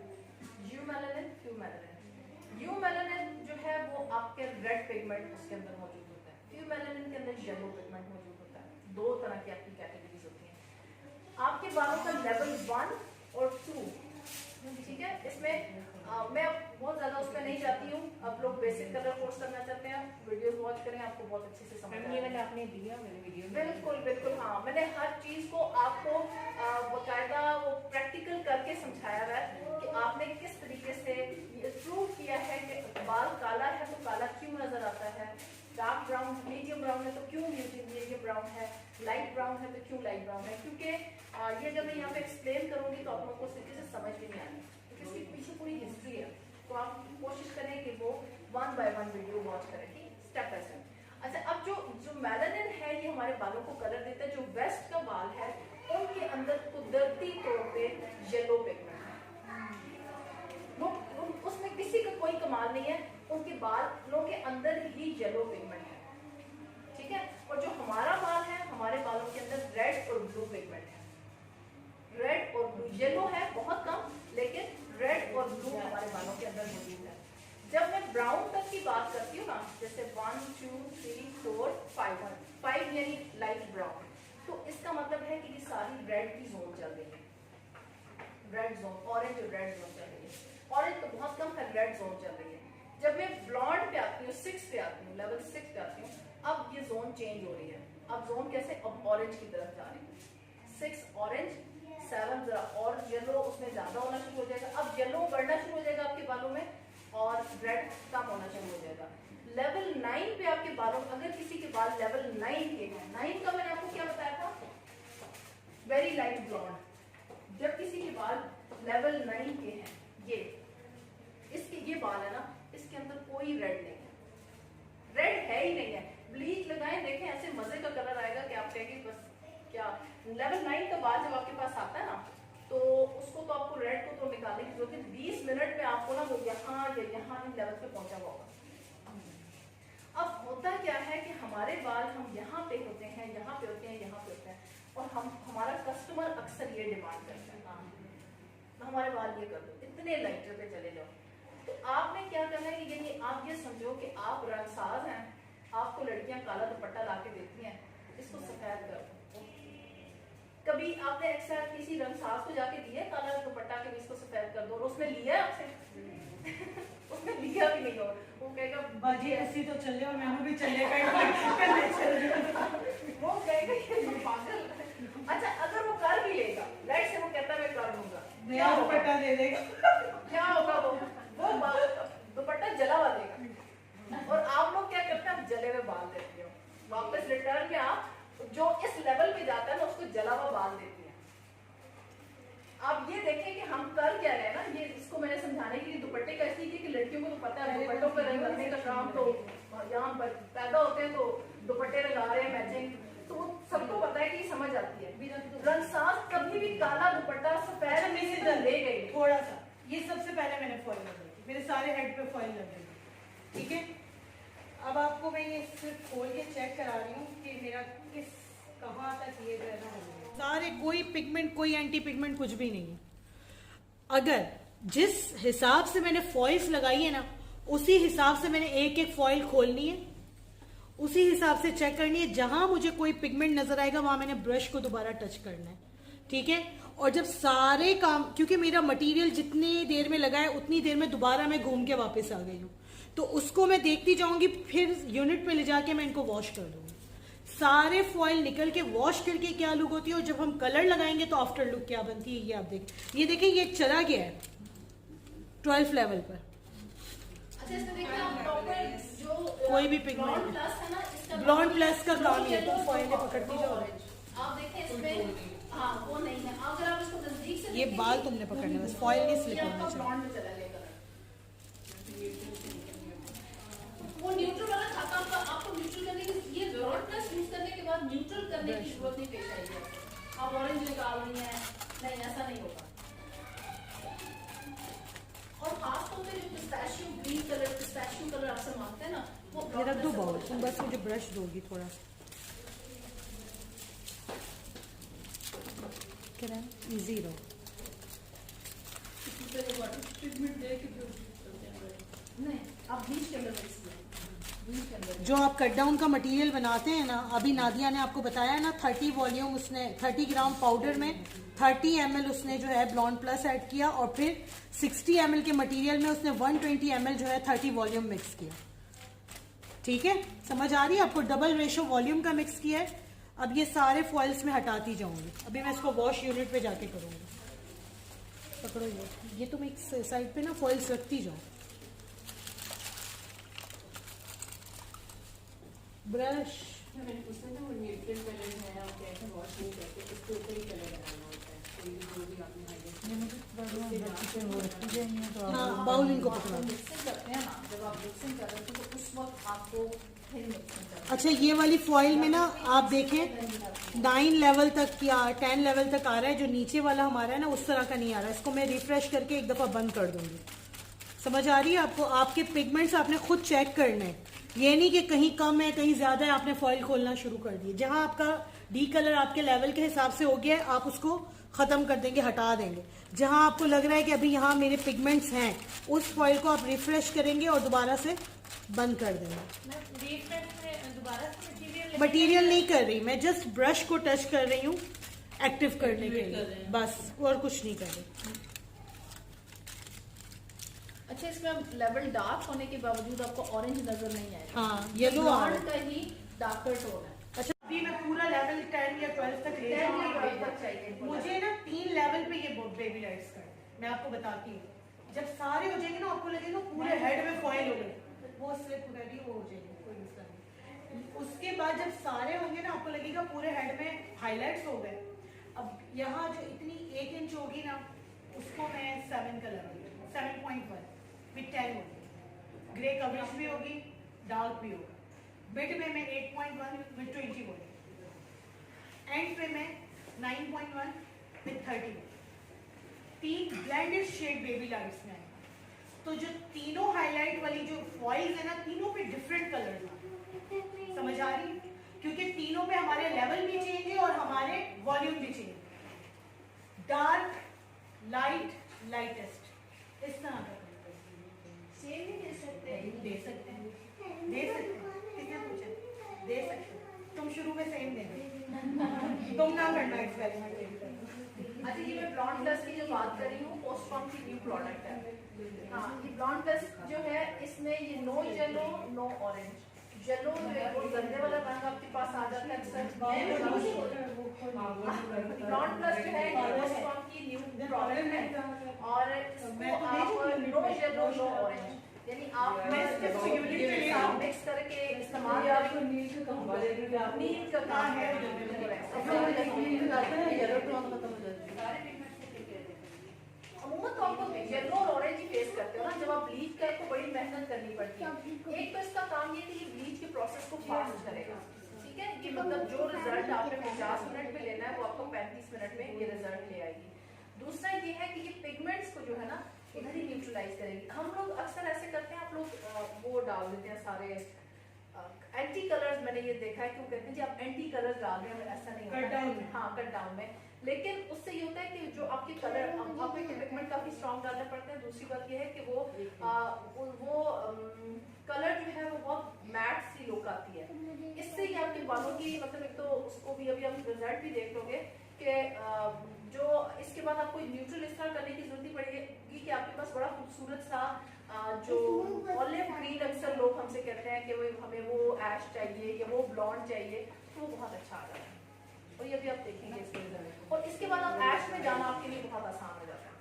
You melanin, few melanin. You melanin जो है वो आपके रेड पिगमेंट उसके अंदर मौजूद होता है, फ्यू मेलानिन के अंदर येलो पिगमेंट मौजूद होता है। 2 तरह की आपकी कैटेगरीज होती हैं। आपके बालों का लेवल 1 और 2, ठीक है। इसमें मैं बहुत ज्यादा उस पर नहीं जाती हूँ, आप लोग बेसिक कलर कोर्स करना चाहते हैं वीडियोस वॉच करें, आपको बहुत अच्छे से समझ आएगा। आपने दिया मेरे वीडियो में, बिल्कुल बिल्कुल, हाँ मैंने हर चीज को आपको बकायदा वो प्रैक्टिकल करके समझाया हुआ है कि आपने किस तरीके से ये प्रूव किया है कि बाल काला है तो काला क्यों नजर आता है, डार्क ब्राउन मीडियम ब्राउन है तो क्यों मीडियम ब्राउन है, लाइट ब्राउन है तो क्यों लाइट ब्राउन है। क्योंकि ये जब मैं यहाँ पे एक्सप्लेन करूंगी तो आप लोगों को उस तरीके से समझ भी नहीं आनी, क्योंकि इसके पीछे पूरी हिस्ट्री है, तो आप कोशिश करें कि वो 1 by 1 वीडियो वॉच करें, स्टेप बाय स्टेप। अच्छा, अब जो मेलानिन है ये हमारे बालों को कलर देता है। जो वेस्ट का बाल है उनके अंदर कुदरती तौर पे येलो पिगमेंट है, उसमें किसी का कोई कमाल नहीं है, उनके बालों के अंदर ही येलो पिगमेंट है, ठीक है। और जो हमारा बाल है, हमारे बालों के अंदर रेड और ब्लू पिगमेंट है, रेड और ब्लू, येलो है बहुत कम, लेकिन रेड और ब्लू हमारे बालों के अंदर मौजूद है। जब मैं ब्राउन तक की बात करती हूँ ना, जैसे 1 2 3 4 5 यानी लाइट ब्राउन, तो इसका मतलब है कि ये सारी रेड की जोन चल रही है, रेड जोन, ऑरेंज और रेड जोन चल रही है। ऑरेंज तो बहुत कम है, रेड जोन चल रही है। जब मैं ब्लॉन्ड पे आती हूँ, 6 पे आती हूँ, लेवल 6 पे आती हूँ, अब ये जोन चेंज हो रही है। अब जोन कैसे, अब ऑरेंज की तरफ जा रही है। 6 ऑरेंज, 7 जरा और येलो उसमें ज्यादा होना शुरू हो जाएगा। अब येलो बढ़ना शुरू हो जाएगा आपके बालों में और रेड कम होना शुरू हो जाएगा। लेवल 9 पे आपके बालों, अगर किसी के बाल लेवल 9 के हैं, 9 का मैंने आपको क्या बताया था, वेरी लाइट ब्लॉन्ड। जब किसी के बाल लेवल 9 के हैं, ये इसके ये बाल है ना, इसके अंदर कोई रेड नहीं है, रेड है ही नहीं है। ब्लीच लगाएं, देखें ऐसे मजे का कलर आएगा कि आप कहेंगे बस क्या। लेवल 9 का बाल जब आपके पास आता है ना, तो उसको तो आपको रेड को तो निकालने की जरूरत है, 20 मिनट में आपको ना वो यहाँ या यहाँ लेवल पे पहुंचा हुआ होगा। अब होता क्या है कि हमारे बाल हम यहाँ पे होते हैं, यहाँ पे होते हैं, यहाँ पे होते हैं, और हमारा कस्टमर अक्सर ये डिमांड करता है, हमारे बाल ये कर दो, इतने लाइटर पे चले जाओ। तो आपने क्या करना है कि यानी आप ये समझो कि आप रंगसाज हैं, आपको लड़कियां काला दुपट्टा ला के देती हैं, इसको सफेद कर दो। कभी आपने अक्सर किसी रंगसाज को जाके दिया काला दुपट्टा के इसको सफेद कर दो, और उसने लिया है आपसे उसने लिया भी नहीं हो, वो कहेगा बाजी ऐसी तो चल रहे, मैंने भी चलेगा वो कहेगा ये पागल। अच्छा अगर वो कर भी लेगा, लेट से वो कहता है मैं कर लूंगा, नया दुपट्टा दे देगा, क्या होगा वो दुपट्टा जला हुआ देगा। और आप लोग क्या करते हैं, आप जले हुए बाल देते हो, वापस रिटर्न में आप जो इस लेवल पे जाता है ना उसको जला हुआ बाल देती है। आप ये देखें कि हम कर क्या रहे हैं ना, ये इसको मैंने समझाने के लिए दुपट्टे का इसलिए कि लड़कियों को तो पता है दुपट्टों पर रंग भरने का काम तो यहाँ पर पैदा होते हैं, तो दुपट्टे लगा रहे हैं मैचिंग, तो वो सबको पता है कि समझ आती है। रंगसाज कभी भी काला दुपट्टा सफेद में से ले गई थोड़ा सा, ये सबसे पहले मैंने फॉइल लगाई थी, मेरे सारे हेड पे फॉइल लग गई थी, ठीक है। अब आपको मैं ये सिर्फ खोल के चेक करा रही हूँ कि मेरा किस कहाँ तक ये रहना है। सारे कोई पिगमेंट, कोई एंटी पिगमेंट कुछ भी नहीं है। अगर जिस हिसाब से मैंने फॉइल्स लगाई है ना, उसी हिसाब से मैंने एक एक फॉइल खोलनी है, उसी हिसाब से चेक करनी है। जहां मुझे कोई पिगमेंट नजर आएगा वहां मैंने ब्रश को दोबारा टच करना है, ठीक है। और जब सारे काम, क्योंकि मेरा मटेरियल जितनी देर में लगा है उतनी देर में दोबारा मैं घूम के वापस आ गई हूँ, तो उसको मैं देखती जाऊंगी, फिर यूनिट पे ले जाके मैं इनको वॉश कर दूंगी। सारे फॉइल निकल के वॉश करके क्या लुक होती है, और जब हम कलर लगाएंगे तो आफ्टर लुक क्या बनती है, ये आप देखिए ये चला गया है 12 लेवल पर। अच्छा इसमें देखिए आप प्रॉपर जो कोई भी पिगमेंट प्लस है ना, इसका ब्लॉन्ड प्लस का काम है, तो फॉइल पकड़ती जाओ। आप देखें इसमें, हाँ वो नहीं है, अगर आप इसको नजदीक से ये बाल तुमने पकड़ना है बस, फॉइल नहीं स्लिप होना चाहिए। ब्लॉन्ड में चला गया कलर, वो न्यूट्रल वाला था, तो आपको न्यूट्रल करने की, ये ब्लॉन्ड प्लस यूज करने के बाद न्यूट्रल करने की जरूरत नहीं पेश आएगी। आप ऑरेंज निकाल रही हैं, नहीं ऐसा नहीं होगा। और खास तौर पे जो pistachio green colour, pistachio colour आपसे मांगते हैं ना, वो ये रख दो बाउल, तुम बस मुझे ब्रश दोगी थोड़ा सा, क्या इजी रहो। नहीं आप ब्लीच के अंदर मिक्स किया, ब्लीच के अंदर जो आप कट डाउन का मटेरियल बनाते हैं ना, अभी नादिया ने आपको बताया ना 30 वॉल्यूम, उसने 30 ग्राम पाउडर में 30 ml उसने जो है ब्लॉन्ड प्लस ऐड किया, और फिर 60 ml के मटेरियल में उसने 120 ml जो है 30 वॉल्यूम मिक्स किया, ठीक है। समझ आ रही है आपको, डबल रेशो वॉल्यूम का मिक्स किया है। अब ये सारे फॉइल्स में हटाती जाऊंगी, अभी मैं इसको वॉश यूनिट पे जाके करूंगी। पकड़ो ये तुम एक साइड पे ना फॉइल्स रखती जाओ। ब्रश मैंने पूछा था वो न्यूट्रल कलर है, आप कैसे वॉश नहीं करते, इसके ऊपर ही कलर लगाना होता है, कोई भी जो भी आपने हाँ बाउल इनको पकड़ा। मिक्सिंग करते हैं ना, जब आप मिक्सिंग कर रहे थे तो उस वक्त आपको फिर मिक्सिंग करना। अच्छा ये वाली फॉइल में ना आप देखें 9 लेवल तक या 10 लेवल तक आ रहा है, जो नीचे वाला हमारा है ना उस तरह का नहीं आ रहा है। इसको मैं रिफ्रेश करके एक दफ़ा बंद कर दूंगी। समझ आ रही है आपको? आपके पिगमेंट्स आपने खुद चेक करने हैं, ये नहीं कि कहीं कम है कहीं ज़्यादा है आपने फॉइल खोलना शुरू कर दिए। जहां आपका डी कलर आपके लेवल के हिसाब से हो गया है आप उसको ख़त्म कर देंगे, हटा देंगे। जहां आपको लग रहा है कि अभी यहाँ मेरे पिगमेंट्स हैं, उस फॉइल को आप रिफ्रेश करेंगे और दोबारा से बंद कर देंगे। मटेरियल नहीं कर रही मैं, जस्ट ब्रश को टच कर रही हूँ एक्टिव करने के लिए, बस और कुछ नहीं कर रही। अच्छा इसमें लेवल डार्क होने के बावजूद आपको ऑरेंज नजर नहीं आएगा। हाँ येलो ब्लॉन्ड का ही डार्कर टोन है। अच्छा अभी मैं पूरा लेवल 10 या 12 तक ले जाऊंगी। मुझे ना 3 लेवल पे ये बेबी लाइट्स करना है, मैं आपको बताती हूँ। जब सारे हो जाएंगे ना आपको लगेगा पूरे हेड में फॉइल हो गई, वो स्लिप हो जाएगी, वो हो जाएगी, कोई मसला नहीं। उसके बाद जब सारे होंगे ना, आपको लगेगा पूरे हेड में हाईलाइट्स हो गए। अब यहाँ जो इतनी 1 इंच होगी ना, उसको मैं 7 कलर 7.1 विथ 10 होगी, ग्रे कवरेज भी होगी, डार्क भी होगा। मिड में मैं 8.1 विथ 20 होगी, एंड पे मैं 9.1 with 30। 3 blended shade baby lights में आएगा। तो जो तीनों हाईलाइट वाली जो फॉइल्स है ना, तीनों पे डिफरेंट कलर है, समझ आ रही? क्योंकि तीनों पे हमारे लेवल भी चेंज है और हमारे वॉल्यूम भी चेंज है। डार्क, लाइट, लाइटेस्ट, इस तरह का सेम ही दे सकते हैं। दे सकते हैं, दे सकते हैं, किसने पूछा? दे सकते हैं। तुम शुरू में सेम दे दो, तुम ना करना एक्सपेरिमेंट। अच्छा, ये मैं ब्लॉन्ड प्लस की जो बात कर रही हूँ, पोस्टकॉम की न्यू प्रोडक्ट है। हाँ, ये ब्लॉन्ड प्लस जो है, इसमें ये no yellow no orange. Yellow जो है वो गंदे वाला रंग आपके पास आ जाता है अक्सर। ब्लॉन्ड प्लस जो है ये पोस्टकॉम की न्यू प्रोडक्ट है, और इसको आप नो येलो नो ऑरेंज, यानी आप मिक्स करके इस्तेमाल करें। नील का काम है, अमूमन तो आपको येलो और ऑरेंज ही फेस करते हो ना जब आप ब्लीच का, आपको बड़ी मेहनत करनी पड़ती है। एक तो इसका काम ये कि ये ब्लीच के प्रोसेस को फास्ट करेगा, ठीक है, कि मतलब जो रिजल्ट आपने 50 मिनट में लेना है वो आपको 35 मिनट में ये रिजल्ट ले आएगी। दूसरा ये है कि ये पिगमेंट्स को जो है ना इधर ही न्यूट्रलाइज करेगी। हम लोग अक्सर ऐसे करते हैं, आप लोग वो डाल देते हैं सारे एंटी कलर्स, मैंने ये देखा है, क्यों कहते हैं जी आप एंटी कलर्स डाल रहे हैं, ऐसा नहीं होता है। हाँ, कट डाउन में, लेकिन उससे ये होता है कि जो आपके कलर, आपको पिगमेंट काफी स्ट्रॉन्ग डालने पड़ते हैं। दूसरी बात ये है कि वो कलर जो है वो बहुत मैट सी लुक आती है। इससे ही आपके बालों की, मतलब एक तो उसको भी अभी आप रिजल्ट भी देख लोगे कि जो इसके बाद आपको न्यूट्रल इस तरह करने की जरूरत ही पड़ेगी कि आपके पास बड़ा खूबसूरत सा जो ऑलिव ग्रीन, अक्सर लोग हमसे कहते हैं कि वो हमें वो ऐश चाहिए या वो ब्लॉन्ड चाहिए, तो वो बहुत अच्छा आ जाता है। और ये भी आप देखेंगे इसके रिजल्ट। और इसके बाद आप ऐश में जाना आपके लिए बहुत आसान हो जाता है।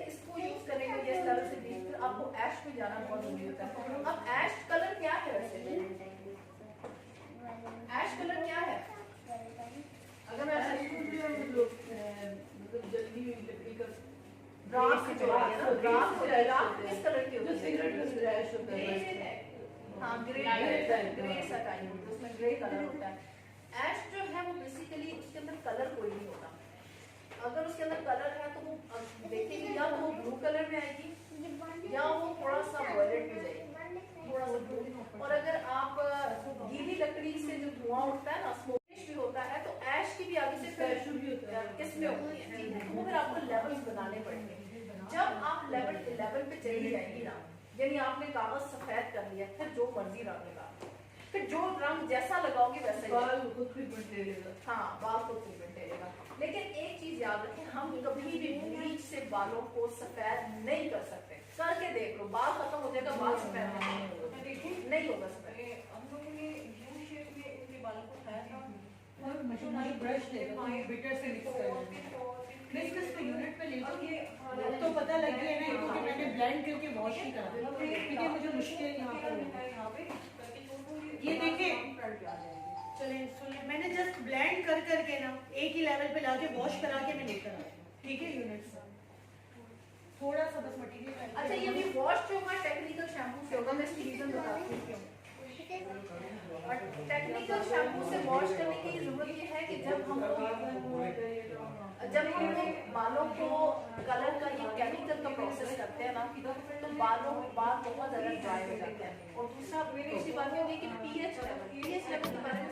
इसको यूज करेंगे इस लेवल से भी, फिर आपको ऐश में जाना बहुत जरूरी होता है। अब ऐश कलर क्या है वैसे? ऐश कलर क्या है? अगर मैं मतलब जल्दी लकड़ी का राख जो है ना, राख किस कलर की होती है? हाँ, ग्रे सा टाइप, उसमें ग्रे कलर होता है। ऐश जो है वो बेसिकली उसके अंदर कलर कोई नहीं होता। अगर उसके अंदर कलर है तो वो देखेंगे या तो वो ब्लू कलर में आएगी या वो थोड़ा सा वॉयलेट में जाएगी, थोड़ा सा ब्लू। और अगर आप गीली लकड़ी से जो धुआं उठता है ना, स्मोकिश भी होता है, तो ऐश की भी आगे से फिर किस्में होती है, ठीक है। वो फिर आपको लेवल्स बनाने पड़ेंगे। जब आप लेवल पे चली जाएंगी ना, यानी आपने कागज सफेद कर लिया, फिर जो मर्जी रंग लगा, फिर जो रंग जैसा लगाओगे वैसा ही बाल खुद पिगमेंट ले लेगा। हाँ, बाल खुद पिगमेंट ले लेगा। लेकिन एक चीज याद रखें, हम कभी भी ब्लीच से बालों को सफेद नहीं कर सकते। करके देख लो, बाल खत्म हो जाएगा, बाल सफेद नहीं होगा सफेद। हम लोगों ने यू शेप में इनके बालों को उठाया था, ब्रश बिटर से मिक्स कर यूनिट पे ले तो पता लग गया ना, क्योंकि मैंने ब्लेंड करके वॉश ही करा, क्योंकि मुझे मुश्किल यहाँ पर ये देखिए। चलें सुनिए, मैंने जस्ट ब्लेंड कर करके ना एक ही लेवल पे लाके वॉश करा के मैं लेकर आया, ठीक है, यूनिट से थोड़ा सा बस मटेरियल। अच्छा, ये भी वॉश जो होगा टेक्निकल शैम्पू से होगा, मैं इसकी रीजन बताती हूँ क्यों। और टेक्निकल शैम्पू से वॉश करने की जरूरत ये है कि जब हम लोग बालों को कलर का ये केमिकल का प्रोसेस करते हैं ना, तो बाल बहुत ज्यादा ड्राई हो जाते हैं। और दूसरी बात ये होगी कि पीएच लेवल के बारे में